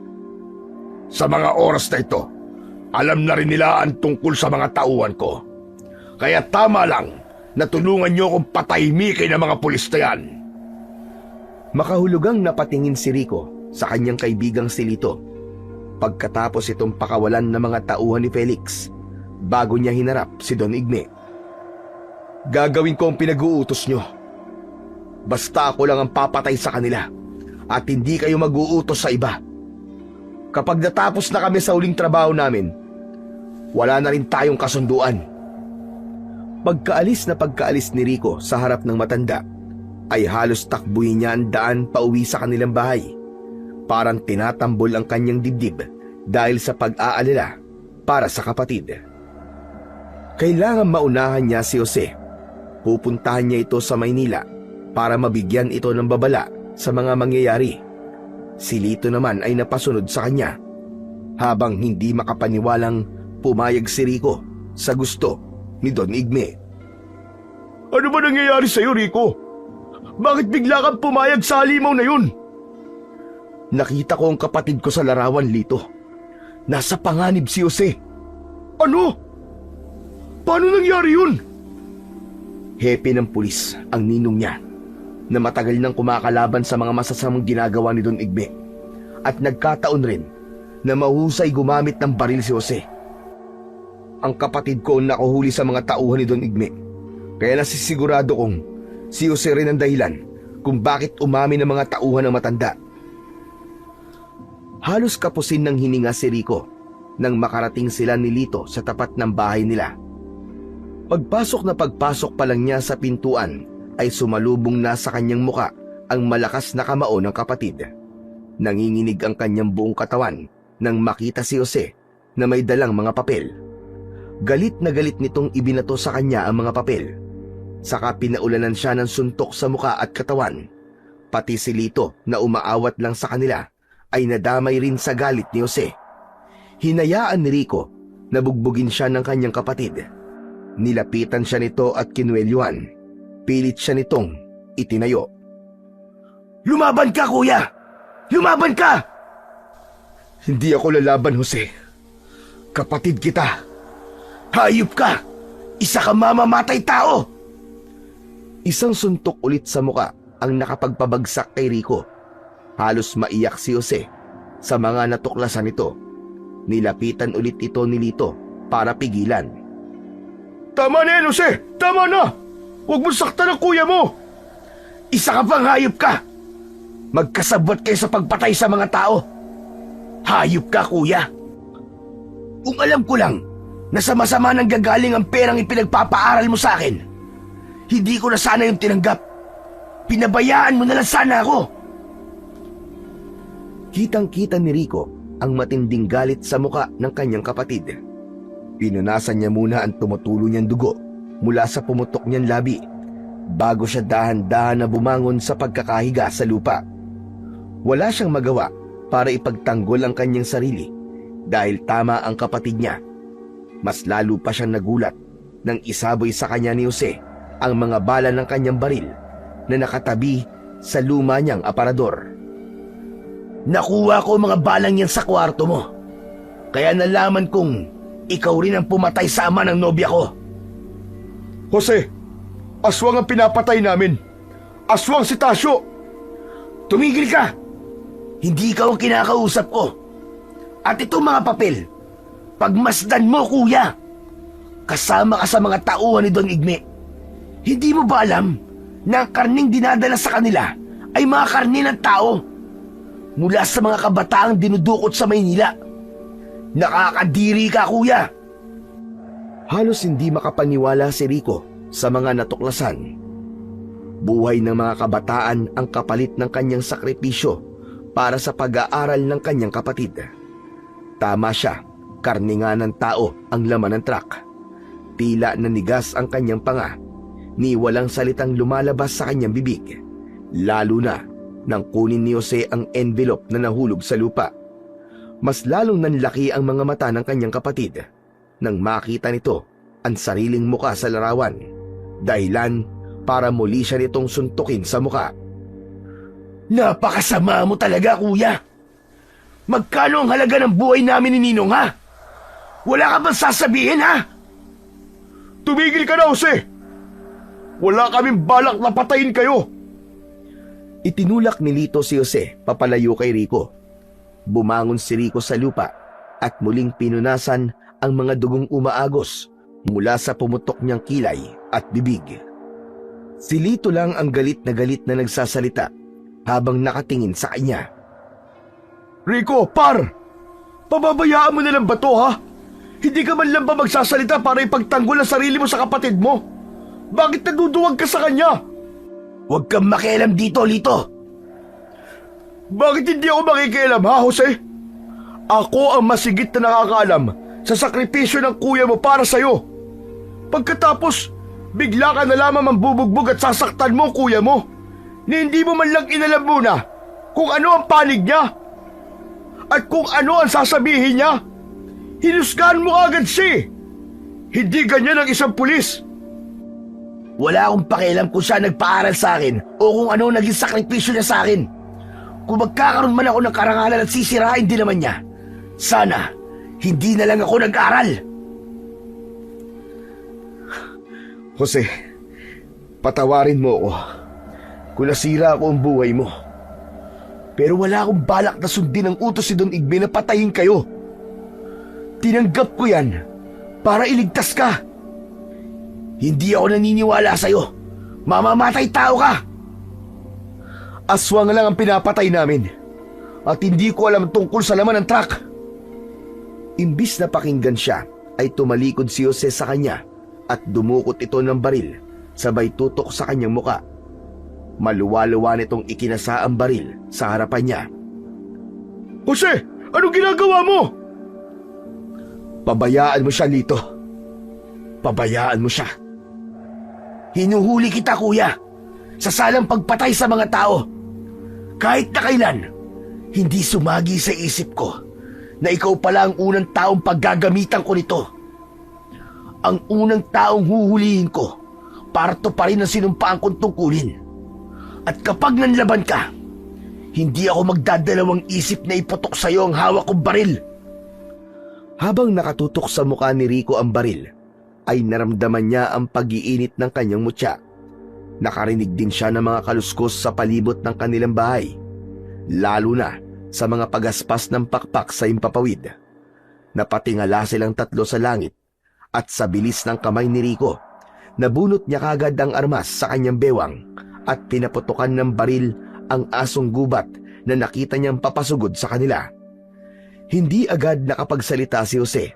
Sa mga oras na ito, alam na rin nila ang tungkol sa mga tauhan ko. Kaya tama lang na tulungan niyo akong patahimikin ng mga pulis na yan. Makahulugang napatingin si Rico sa kanyang kaibigang si Lito. Pagkatapos itong pakawalan ng mga tauhan ni Felix, bago niya hinarap si Don Igme. Gagawin ko ang pinag-uutos nyo. Basta ako lang ang papatay sa kanila at hindi kayo mag-uutos sa iba. Kapag natapos na kami sa huling trabaho namin, wala na rin tayong kasunduan. Pagkaalis ni Rico sa harap ng matanda, ay halos takbuhin niya ang daan pauwi sa kanilang bahay. Parang tinatambol ang kanyang dibdib dahil sa pag-aalala para sa kapatid. Kailangan maunahan niya si Jose. Pupuntahan niya ito sa Maynila para mabigyan ito ng babala sa mga mangyayari. Si Lito naman ay napasunod sa kanya, habang hindi makapaniwalang pumayag si Rico sa gusto ni Don Igme. Ano ba nangyayari sa'yo, Rico? Bakit bigla kang pumayag sa halimaw na yun? Nakita ko ang kapatid ko sa larawan, Lito. Nasa panganib si Jose. Ano? Paano nangyari yun? Hepe ng pulis ang ninong niya na matagal nang kumakalaban sa mga masasamang ginagawa ni Don Igme. At nagkataon rin na mahusay gumamit ng baril si Jose. Ang kapatid ko ang nakuhuli sa mga tauhan ni Don Igme, kaya nasisigurado kong Si Jose rin ang dahilan kung bakit umamin ng mga tauhan ng matanda. Halos kapusin ng hininga si Rico nang makarating sila ni Lito sa tapat ng bahay nila. Pagpasok pa lang niya sa pintuan ay sumalubong na sa kanyang muka ang malakas na kamao ng kapatid. Nanginginig ang kanyang buong katawan nang makita si Jose na may dalang mga papel. Galit na galit nitong ibinato sa kanya ang mga papel. Saka pinaulanan siya ng suntok sa muka at katawan. Pati si Lito na umaawat lang sa kanila ay nadamay rin sa galit ni Jose. Hinayaan ni Rico na bugbugin siya ng kanyang kapatid. Nilapitan siya nito at kinwelyuhan. Pilit siya nitong itinayo. "Lumaban ka, kuya! Lumaban ka!" "Hindi ako lalaban, Jose. Kapatid kita." "Hayop ka! Isa ka mamamatay tao!" Isang suntok ulit sa muka ang nakapagpabagsak kay Rico. Halos maiyak si Jose sa mga natuklasan nito. Nilapitan ulit ito ni Lito para pigilan. "Tama na yan, Jose! Tama na! Huwag mo saktan ang kuya mo! Isa ka pang hayop ka! Magkasabot kayo sa pagpatay sa mga tao! Hayop ka, kuya! Kung alam ko lang na sa masama nang gagaling ang perang ipinagpapaaral mo sa akin, hindi ko na sana yung tinanggap. Pinabayaan mo na lang sana ako." Kitang-kita ni Rico ang matinding galit sa muka ng kanyang kapatid. Pinunasan niya muna ang tumutulo niyang dugo mula sa pumutok niyang labi bago siya dahan-dahan na bumangon sa pagkakahiga sa lupa. Wala siyang magawa para ipagtanggol ang kanyang sarili dahil tama ang kapatid niya. Mas lalo pa siyang nagulat nang isaboy sa kanya ni Jose ang mga bala ng kanyang baril na nakatabi sa luma niyang aparador. "Nakuha ko mga balang yan sa kwarto mo. Kaya nalaman kong ikaw rin ang pumatay sa ama ng nobya ko." Jose, aswang ang pinapatay namin. Aswang si Tasyo. "Tumigil ka! Hindi ikaw ang kinakausap ko. At itong mga papel, pagmasdan mo, kuya. Kasama ka sa mga tauhan ni Don Igme. Hindi mo ba alam na ang karning dinadala sa kanila ay mga karne ng tao mula sa mga kabataang dinudukot sa Maynila? Nakakadiri ka, kuya!" Halos hindi makapaniwala si Rico sa mga natuklasan. Buhay ng mga kabataan ang kapalit ng kanyang sakripisyo para sa pag-aaral ng kanyang kapatid. Tama siya, karne nga ng tao ang laman ng truck. Tila nanigas ang kanyang panga, ni walang salitang lumalabas sa kanyang bibig. Lalo na nang kunin ni Jose ang envelope na nahulog sa lupa. Mas lalong nanlaki ang mga mata ng kanyang kapatid nang makita nito ang sariling muka sa larawan, dahilan para muli siya nitong suntukin sa muka. Napakasama mo talaga, kuya! Magkano ang halaga ng buhay namin ni Ninong, ha? Wala ka bang sasabihin, ha? Tumigil ka na, Jose! Wala kaming balak na patayin kayo! Itinulak ni Lito si Jose papalayo kay Rico. Bumangon si Rico sa lupa at muling pinunasan ang mga dugong umaagos mula sa pumutok niyang kilay at bibig. Si Lito lang ang galit na nagsasalita habang nakatingin sa kanya. Rico, par! Pababayaan mo na lang ba to, ha? Hindi ka man lang ba magsasalita para ipagtanggol ang sarili mo sa kapatid mo? Bakit naduduwag ka sa kanya? Huwag kang makialam dito, Lito. Bakit hindi ako makikialam, ha, Jose? Ako ang masigit na nakakaalam sa sakripisyo ng kuya mo para sa'yo. Pagkatapos, bigla ka na lamang mambubugbog at sasaktan mo kuya mo na hindi mo man lang inalam muna kung ano ang panig niya at kung ano ang sasabihin niya. Hinusgahan mo agad siya. Hindi ganyan ang isang pulis. Wala akong pakialam kung siya nagpaaral sa akin o kung ano naging sakripisyo niya sa akin. Kung magkakaroon man ako ng karangalan at sisirain din naman niya, sana hindi na lang ako nag-aral. Jose, patawarin mo ako kung nasira ako ang buhay mo. Pero wala akong balak na sundin ang utos si Don Igme na patayin kayo. Tinanggap ko yan para iligtas ka. Hindi ako naniniwala sa'yo. Mamamatay tao ka! Aswang lang ang pinapatay namin. At hindi ko alam tungkol sa laman ng truck. Imbis na pakinggan siya, ay tumalikod si Jose sa kanya at dumukot ito ng baril, sabay tutok sa kanyang muka. Maluwa-luwa nitong ikinasa ang baril sa harapan niya. Jose, anong ginagawa mo? Pabayaan mo siya, Lito. Pabayaan mo siya. Hinuhuli kita, kuya, sa salang pagpatay sa mga tao. Kahit na kailan, hindi sumagi sa isip ko na ikaw pala ang unang taong paggagamitan ko nito. Ang unang taong huhulihin ko para to pa rin ang sinumpaan kong tungkulin. At kapag nanlaban ka, hindi ako magdadalawang isip na iputok sa iyo ang hawak kong baril. Habang nakatutok sa mukha ni Rico ang baril, ay naramdaman niya ang pag-iinit ng kanyang mutya. Nakarinig din siya ng mga kaluskos sa palibot ng kanilang bahay, lalo na sa mga pagaspas ng pakpak sa impapawid. Napatingala silang tatlo sa langit at sa bilis ng kamay ni Rico, nabunot niya kagad ang armas sa kanyang bewang at pinaputukan ng baril ang asong gubat na nakita niyang papasugod sa kanila. Hindi agad nakapagsalita si Jose,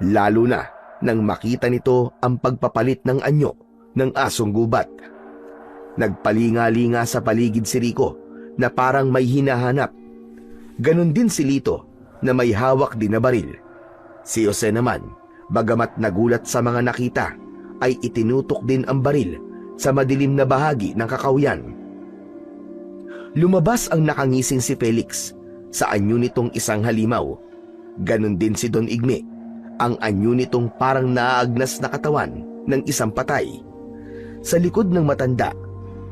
lalo na nang makita nito ang pagpapalit ng anyo ng asong gubat. Nagpalinga-linga sa paligid si Rico na parang may hinahanap. Ganon din si Lito na may hawak din na baril. Si Jose naman, bagamat nagulat sa mga nakita, ay itinutok din ang baril sa madilim na bahagi ng kakahuyan. Lumabas ang nakangising si Felix sa anyo nitong isang halimaw. Ganon din si Don Igme, ang anyo nitong parang naaagnas na katawan ng isang patay. Sa likod ng matanda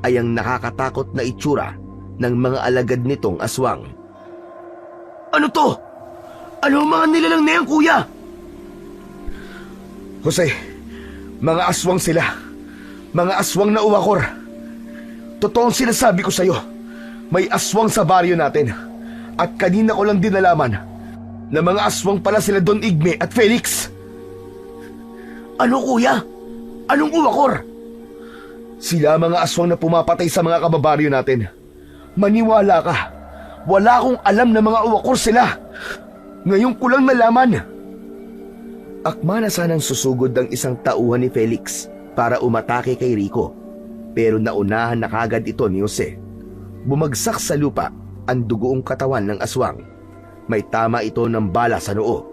ay ang nakakatakot na itsura ng mga alagad nitong aswang. Ano to? Ano ang mga nilalang na yan, kuya? Jose, mga aswang sila. Mga aswang na uwakor. Totoong sinasabi ko sa'yo, may aswang sa baryo natin. At kanina ko lang din nalaman na mga aswang pala sila Don Igme at Felix. Ano, kuya? Anong uwakor? Sila mga aswang na pumapatay sa mga kababaryo natin. Maniwala ka, wala akong alam na mga uwakor sila. Ngayon ko lang nalaman. Akma na sanang susugod ang isang tauhan ni Felix para umatake kay Rico, pero naunahan na kagad ito ni Jose. Bumagsak sa lupa ang dugoong katawan ng aswang. May tama ito ng bala sa noo.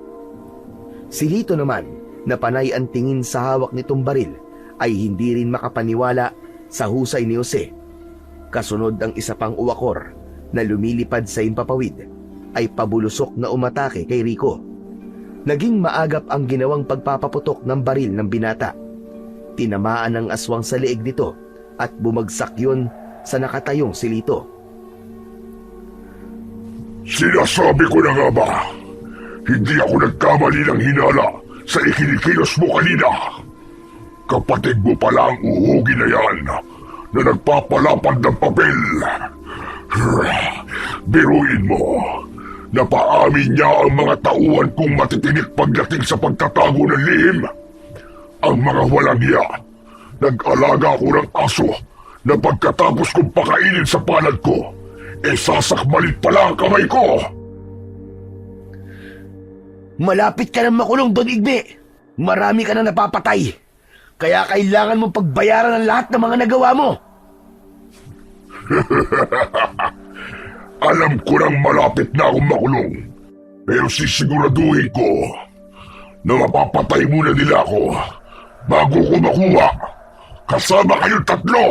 Si Lito naman, na panay ang tingin sa hawak nitong baril, ay hindi rin makapaniwala sa husay ni Jose. Kasunod ang isa pang uwakor na lumilipad sa impapawid ay pabulusok na umatake kay Rico. Naging maagap ang ginawang pagpapaputok ng baril ng binata. Tinamaan ng aswang sa leeg nito at bumagsak yun sa nakatayong si Lito. Sinasabi ko na nga ba, hindi ako nagkamali ng hinala sa ikinikilos mo kanina. Kapatid mo pala ang uhugi na yan na nagpapalapad ng papel. Biruin mo, napaamin niya ang mga tauhan kong matitinik pagdating sa pagtatago ng lihim. Ang mga walang hiya, nag-alaga ko ng aso na pagkatapos kong pakainin sa palad ko, sasakmalit pala ang kamay ko. Malapit ka nang makulong, Don Igme. Marami ka na napapatay. Kaya kailangan mong pagbayaran ang lahat ng mga nagawa mo. Alam ko nang malapit na akong makulong. Pero sisiguraduhin ko na mapapatay muna nila ako bago ko makuha. Kasama kayong tatlo.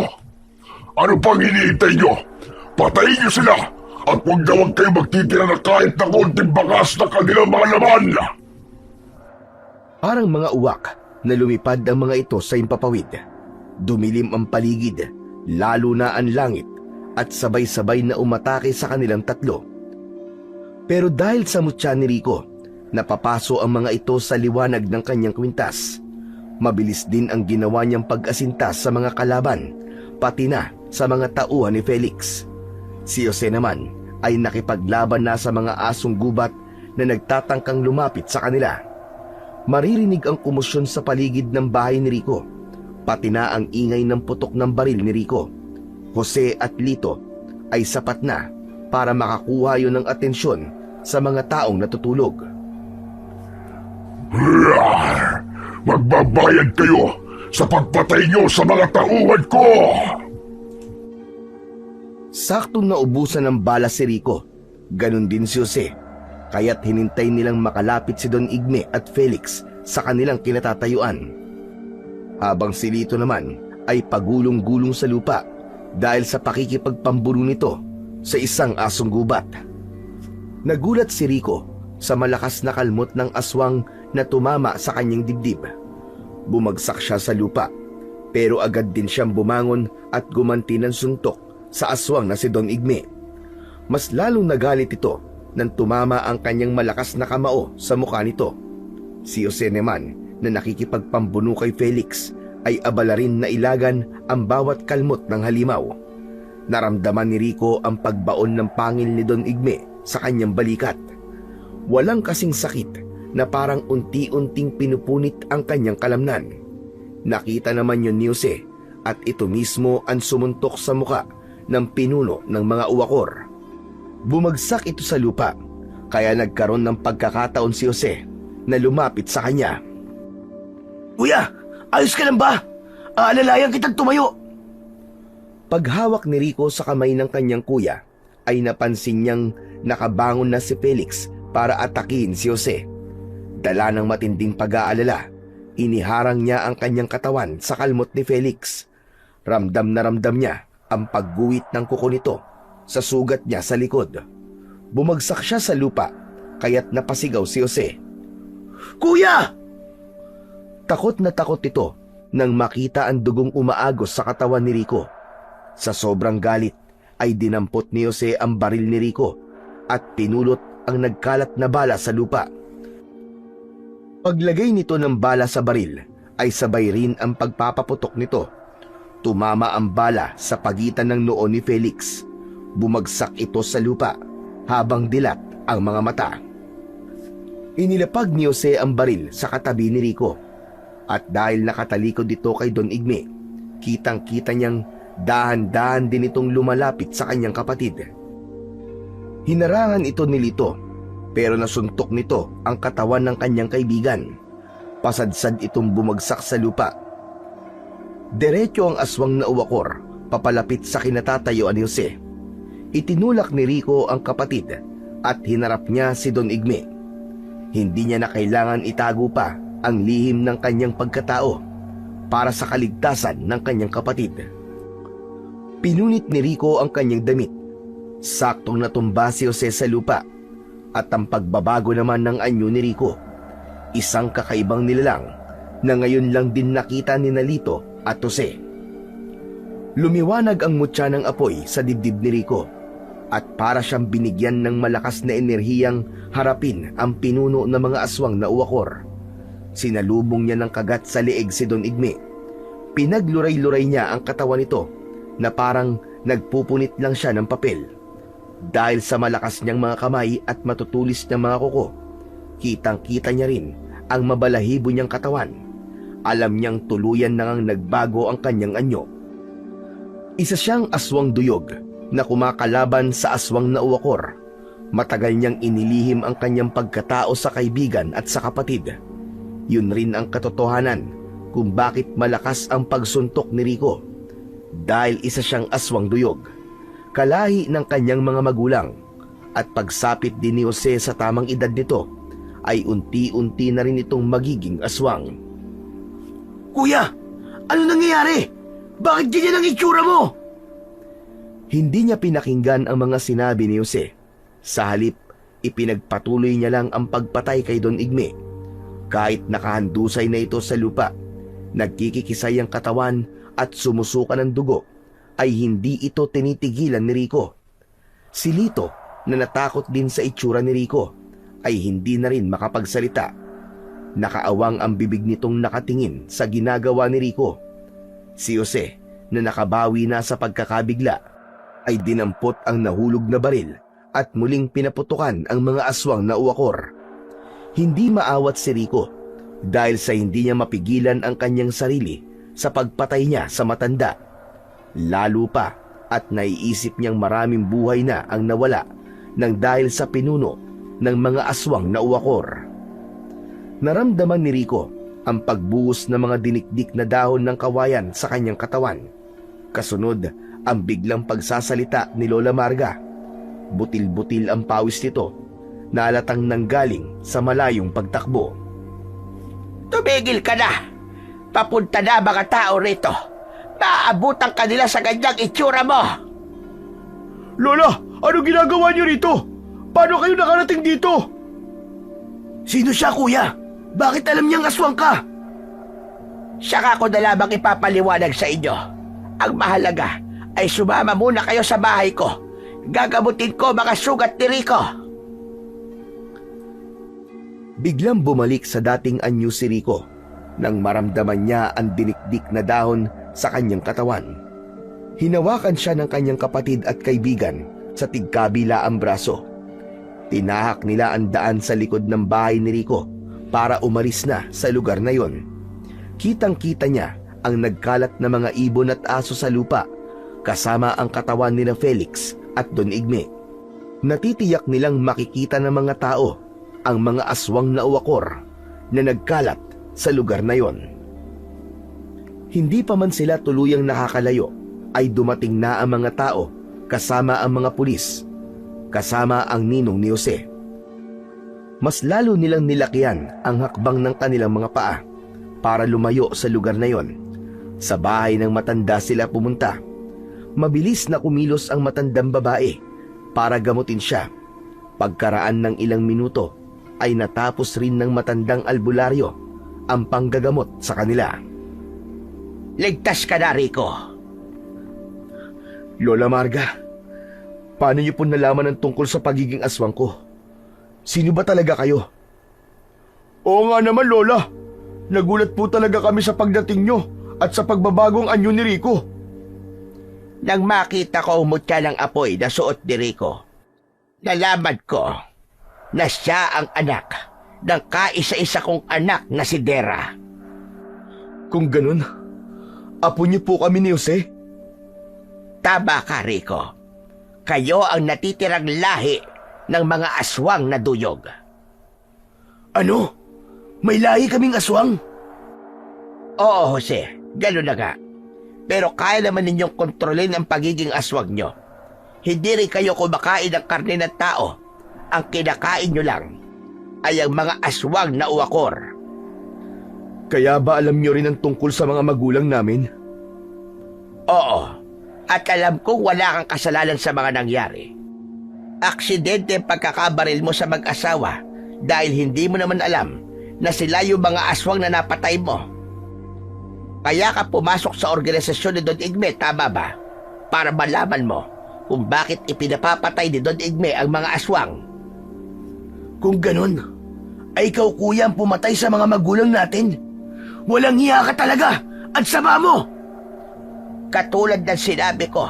Ano pang hinihintay nyo? Patayin nyo sila at huwag na huwag kayo magtitira na kahit na konting bakas na kanilang mga laman. Parang mga uwak na lumipad ang mga ito sa impapawid. Dumilim ang paligid, lalo na ang langit, at sabay-sabay na umatake sa kanilang tatlo. Pero dahil sa mutya ni Rico, napapaso ang mga ito sa liwanag ng kanyang kwintas. Mabilis din ang ginawa niyang pag-asintas sa mga kalaban, pati na sa mga tauhan ni Felix. Si Jose naman ay nakipaglaban na sa mga asong gubat na nagtatangkang lumapit sa kanila. Maririnig ang kumusyon sa paligid ng bahay ni Rico. pati na ang ingay ng putok ng baril ni Rico, Jose at Lito ay sapat na para makakuha yun ng atensyon sa mga taong natutulog. Magbabayad kayo sa pagpatay nyo sa mga tauhan ko! Saktong naubusan ng bala si Rico, ganun din si Jose, kaya't hinintay nilang makalapit si Don Igme at Felix sa kanilang kinatatayuan. Habang si Lito naman ay pagulong-gulong sa lupa dahil sa pakikipagpamburo nito sa isang asong gubat. Nagulat si Rico sa malakas na kalmot ng aswang na tumama sa kanyang dibdib. Bumagsak siya sa lupa, pero agad din siyang bumangon at gumanti ng suntok sa aswang na si Don Igme. Mas lalong nagalit ito nang tumama ang kanyang malakas na kamao sa mukha nito. Si Jose naman na nakikipagpambuno kay Felix ay abala rin na ilagan ang bawat kalmot ng halimaw. Naramdaman ni Rico ang pagbaon ng pangil ni Don Igme sa kanyang balikat. Walang kasing sakit na parang unti-unting pinupunit ang kanyang kalamnan. Nakita naman yun ni Jose at ito mismo ang sumuntok sa muka ng pinuno ng mga uwakor. Bumagsak ito sa lupa, kaya nagkaroon ng pagkakataon si Jose na lumapit sa kanya. Kuya, ayos ka lang ba? Aalalayan kitang tumayo. Paghawak ni Rico sa kamay ng kanyang kuya, ay napansin niyang nakabangon na si Felix para atakin si Jose. Dala ng matinding pag-aalala, iniharang niya ang kanyang katawan sa kalmot ni Felix. Ramdam na ramdam niya ang pagguwit ng kuko nito sa sugat niya sa likod. Bumagsak siya sa lupa, kaya't napasigaw si Jose. Kuya! Takot na takot ito nang makita ang dugong umaagos sa katawan ni Rico. Sa sobrang galit ay dinampot ni Jose ang baril ni Rico at pinulot ang nagkalat na bala sa lupa. Paglagay nito ng bala sa baril ay sabay rin ang pagpapaputok nito. Tumama ang bala sa pagitan ng noo ni Felix. Bumagsak ito sa lupa habang dilat ang mga mata. Inilapag ni Jose ang baril sa katabi ni Rico. At dahil nakatalikod ito kay Don Igme, kitang-kita niyang dahan-dahan din itong lumalapit sa kanyang kapatid. Hinarangan ito ni Lito, pero nasuntok nito ang katawan ng kanyang kaibigan. Pasadsad itong bumagsak sa lupa. Diretso ang aswang na uwakor papalapit sa kinatatayuan ni Jose. Itinulak ni Rico ang kapatid at hinarap niya si Don Igme. Hindi niya na kailangan itago pa ang lihim ng kanyang pagkatao para sa kaligtasan ng kanyang kapatid. Pinunit ni Rico ang kanyang damit. Saktong natumba si Jose sa lupa at ang pagbabago naman ng anyo ni Rico. Isang kakaibang nilalang na ngayon lang din nakita ni Nalito at Jose. Lumiwanag ang mutya ng apoy sa dibdib ni Rico at para siyang binigyan ng malakas na enerhiyang harapin ang pinuno ng mga aswang na uwakor. Sinalubong niya ng kagat sa leeg si Don Igme. Pinagluray-luray niya ang katawan nito na parang nagpupunit lang siya ng papel. Dahil sa malakas niyang mga kamay at matutulis niyang mga kuko, kitang-kita niya rin ang mabalahibo niyang katawan. Alam niyang tuluyan na ngang nagbago ang kanyang anyo. Isa siyang aswang duyog na kumakalaban sa aswang na uwakor. Matagal niyang inilihim ang kanyang pagkatao sa kaibigan at sa kapatid. Yun rin ang katotohanan kung bakit malakas ang pagsuntok ni Rico. Dahil isa siyang aswang duyog, kalahi ng kanyang mga magulang, at pagsapit din ni Jose sa tamang edad nito, ay unti-unti na rin itong magiging aswang. Kuya, ano nangyayari? Bakit ganyan ang itsura mo? Hindi niya pinakinggan ang mga sinabi ni Jose. Sa halip, ipinagpatuloy niya lang ang pagpatay kay Don Igme. Kahit nakahandusay na ito sa lupa, nagkikikisay ang katawan at sumusuka ng dugo, ay hindi ito tinitigilan ni Rico. Si Lito, na natakot din sa itsura ni Rico, ay hindi na rin makapagsalita. Nakaawang ang bibig nitong nakatingin sa ginagawa ni Rico. Si Jose, na nakabawi na sa pagkakabigla, ay dinampot ang nahulog na baril at muling pinaputukan ang mga aswang na uwakor. Hindi maawat si Rico dahil sa hindi niya mapigilan ang kanyang sarili sa pagpatay niya sa matanda. Lalo pa at naiisip niyang maraming buhay na ang nawala nang dahil sa pinuno ng mga aswang na uwakor. Naramdaman ni Rico ang pagbuhos ng mga dinikdik na dahon ng kawayan sa kanyang katawan. Kasunod ang biglang pagsasalita ni Lola Marga. Butil-butil ang pawis nito na halatang nanggaling sa malayong pagtakbo. Tumigil ka na! Papunta na mga tao rito! Maaabutan ka nila sa ganyang itsura mo! Lola, ano ginagawa niyo rito? Paano kayo nakarating dito? Sino siya, kuya? Bakit alam niyang aswang ka? Saka ko na lamang ipapaliwanag sa inyo. Ang mahalaga ay sumama muna kayo sa bahay ko. Gagamutin ko mga sugat ni Rico. Biglang bumalik sa dating anyo si Rico nang maramdaman niya ang dinikdik na dahon sa kanyang katawan. Hinawakan siya ng kanyang kapatid at kaibigan sa tigkabila ang braso. Tinahak nila ang daan sa likod ng bahay ni Rico para umalis na sa lugar na yon. Kitang-kita niya ang nagkalat na mga ibon at aso sa lupa kasama ang katawan nila Felix at Don Igme. Natitiyak nilang makikita ng mga tao ang mga aswang na uwakor na nagkalat sa lugar na yon. Hindi pa man sila tuluyang nakakalayo ay dumating na ang mga tao kasama ang mga pulis, kasama ang ninong ni Jose. Mas lalo nilang nilakihan ang hakbang ng kanilang mga paa para lumayo sa lugar na yon. Sa bahay ng matanda sila pumunta. Mabilis na kumilos ang matandang babae para gamutin siya. Pagkaraan ng ilang minuto ay natapos rin ng matandang albularyo ang panggagamot sa kanila. Ligtas ka na, Rico. Lola Marga, paano niyo po nalaman ang tungkol sa pagiging aswang ko? Sino ba talaga kayo? Oo nga naman, Lola. Nagulat po talaga kami sa pagdating nyo at sa pagbabagong anyo ni Rico. Nang makita ko umutya ng apoy na suot ni Rico, nalaman ko na siya ang anak ng kaisa-isa kong anak na si Dera. Kung ganun, apo niyo po kami ni Jose? Tama ka, Rico. Kayo ang natitirang lahi ng mga aswang na duyog. Ano? May lahi kaming aswang? Oo, Jose. Gano'n na nga. Pero kaya naman ninyong kontrolin ang pagiging aswang nyo. Hindi rin kayo kumakain ng karne ng tao. Ang kinakain nyo lang ay ang mga aswang na uwakor. Kaya ba alam niyo rin ang tungkol sa mga magulang namin? Oo. At alam kong wala kang kasalanan sa mga nangyari. Aksidente ang pagkakabaril mo sa mag-asawa dahil hindi mo naman alam na sila yung mga aswang na napatay mo. Kaya ka pumasok sa organisasyon ni Don Igme, tama ba? Para malaman mo kung bakit ipinapapatay ni Don Igme ang mga aswang. Kung ganun, ay ikaw kuya ang pumatay sa mga magulang natin. Walang hiya ka talaga at sama mo! Katulad ng sinabi ko,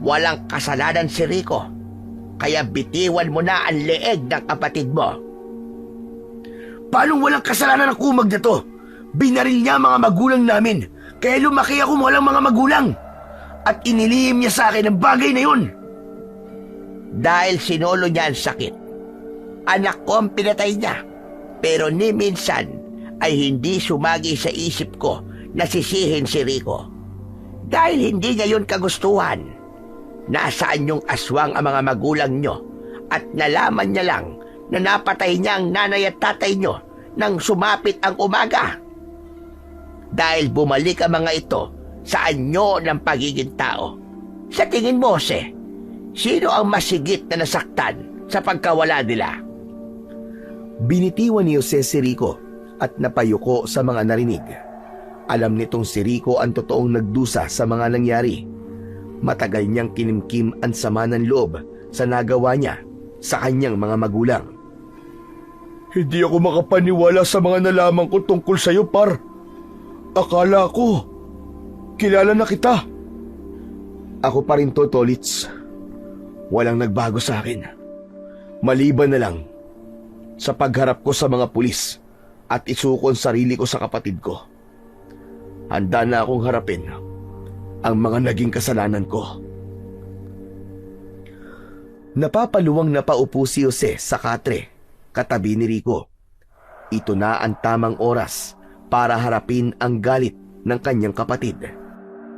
walang kasalanan si Rico. Kaya bitiwan mo na ang leeg ng kapatid mo. Paano walang kasalanan ang kumag na to? Binaril niya mga magulang namin, kaya lumaki ako walang mga magulang. At inilihim niya sa akin ang bagay na yun. Dahil sinolo niya ang sakit. Anak ko ang pinatay niya. Pero ni minsan ay hindi sumagi sa isip ko na sisihin si Rico. Dahil hindi niya yun kagustuhan. Nasaan yung aswang ang mga magulang nyo at nalaman niya lang na napatay niya ang nanay at tatay nyo nang sumapit ang umaga. Dahil bumalik ang mga ito sa anyo ng pagiging tao. Sa tingin mo, Jose, sino ang masigit na nasaktan sa pagkawala nila? Binitiwan ni Jose si Rico at napayuko sa mga narinig. Alam nitong si Rico ang totoong nagdusa sa mga nangyari. Matagal niyang kinimkim ang sama ng loob sa nagawa niya sa kanyang mga magulang. Hindi ako makapaniwala sa mga nalaman ko tungkol sa'yo, par. Akala ko, kilala na kita. Ako pa rin to, Tolits. Walang nagbago sa akin. Maliban na lang sa pagharap ko sa mga pulis at isuko ang sarili ko sa kapatid ko. handa na akong harapin ang mga naging kasalanan ko. Napapaluwang napaupo si Jose sa katre, katabi ni Rico. Ito na ang tamang oras para harapin ang galit ng kanyang kapatid.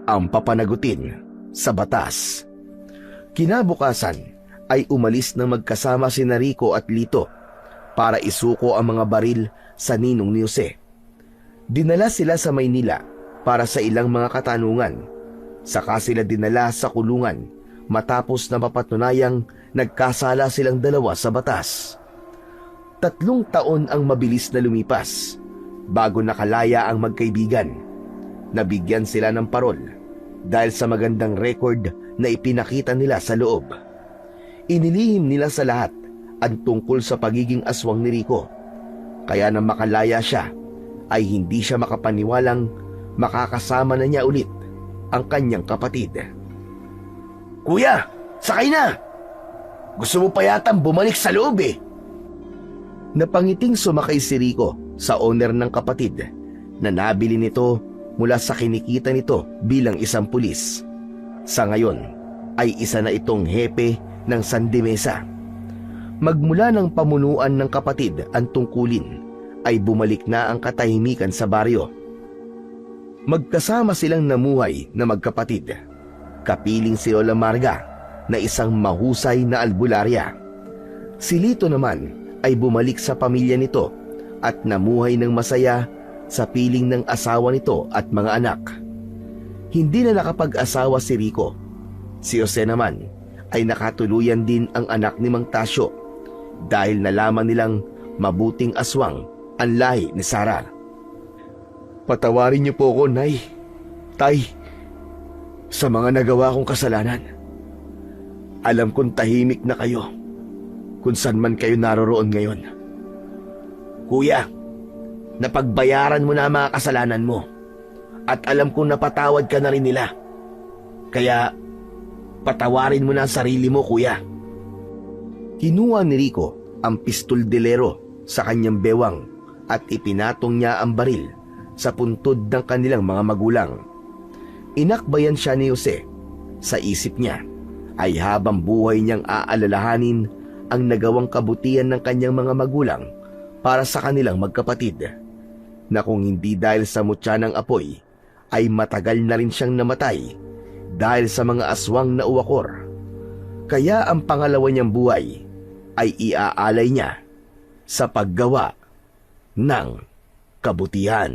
Ang papanagutin sa batas. Kinabukasan ay umalis na magkasama sina Rico at Lito para isuko ang mga baril sa ninong ni Jose. Dinala sila sa Maynila para sa ilang mga katanungan. Saka sila dinala sa kulungan matapos na mapatunayang nagkasala silang dalawa sa batas. 3 taon ang mabilis na lumipas bago nakalaya ang magkaibigan. Nabigyan sila ng parol dahil sa magandang record na ipinakita nila sa loob. Inilihim nila sa lahat ang tungkol sa pagiging aswang ni Rico. Kaya nang makalaya siya, ay hindi siya makapaniwalang makakasama na niya ulit ang kanyang kapatid. Kuya, sakay na! Gusto mo pa yatang bumalik sa loob eh. Napangiting sumakay si Rico sa owner ng kapatid na nabili nito mula sa kinikita nito bilang isang pulis. Sa ngayon ay isa na itong hepe ng Sandimesa. Magmula ng pamunuan ng kapatid ang tungkulin ay bumalik na ang katahimikan sa baryo. Magkasama silang namuhay na magkapatid. Kapiling si Lola Marga na isang mahusay na albularya. Si Lito naman ay bumalik sa pamilya nito at namuhay ng masaya sa piling ng asawa nito at mga anak. Hindi na nakapag-asawa si Rico. Si Jose naman ay nakatuluyan din ang anak ni Mang Tasyo dahil nalaman nilang mabuting aswang ang lahi ni Sara. Patawarin niyo po ako, Nay, Tay, sa mga nagawa kong kasalanan. Alam kong tahimik na kayo kung saan man kayo naroroon ngayon. Kuya, napagbayaran mo na ang mga kasalanan mo at alam kong napatawad ka na rin nila. Kaya patawarin mo na ang sarili mo, kuya. Kinuha ni Rico ang pistol delero sa kanyang bewang at ipinatong niya ang baril sa puntod ng kanilang mga magulang. Inakbayan siya ni Jose. Sa isip niya ay habang buhay niyang aalalahanin ang nagawang kabutihan ng kanyang mga magulang para sa kanilang magkapatid, na kung hindi dahil sa mutya ng apoy ay matagal na rin siyang namatay dahil sa mga aswang na uwakor. Kaya ang pangalawa niyang buhay ay iaalay niya sa paggawa ng kabutihan.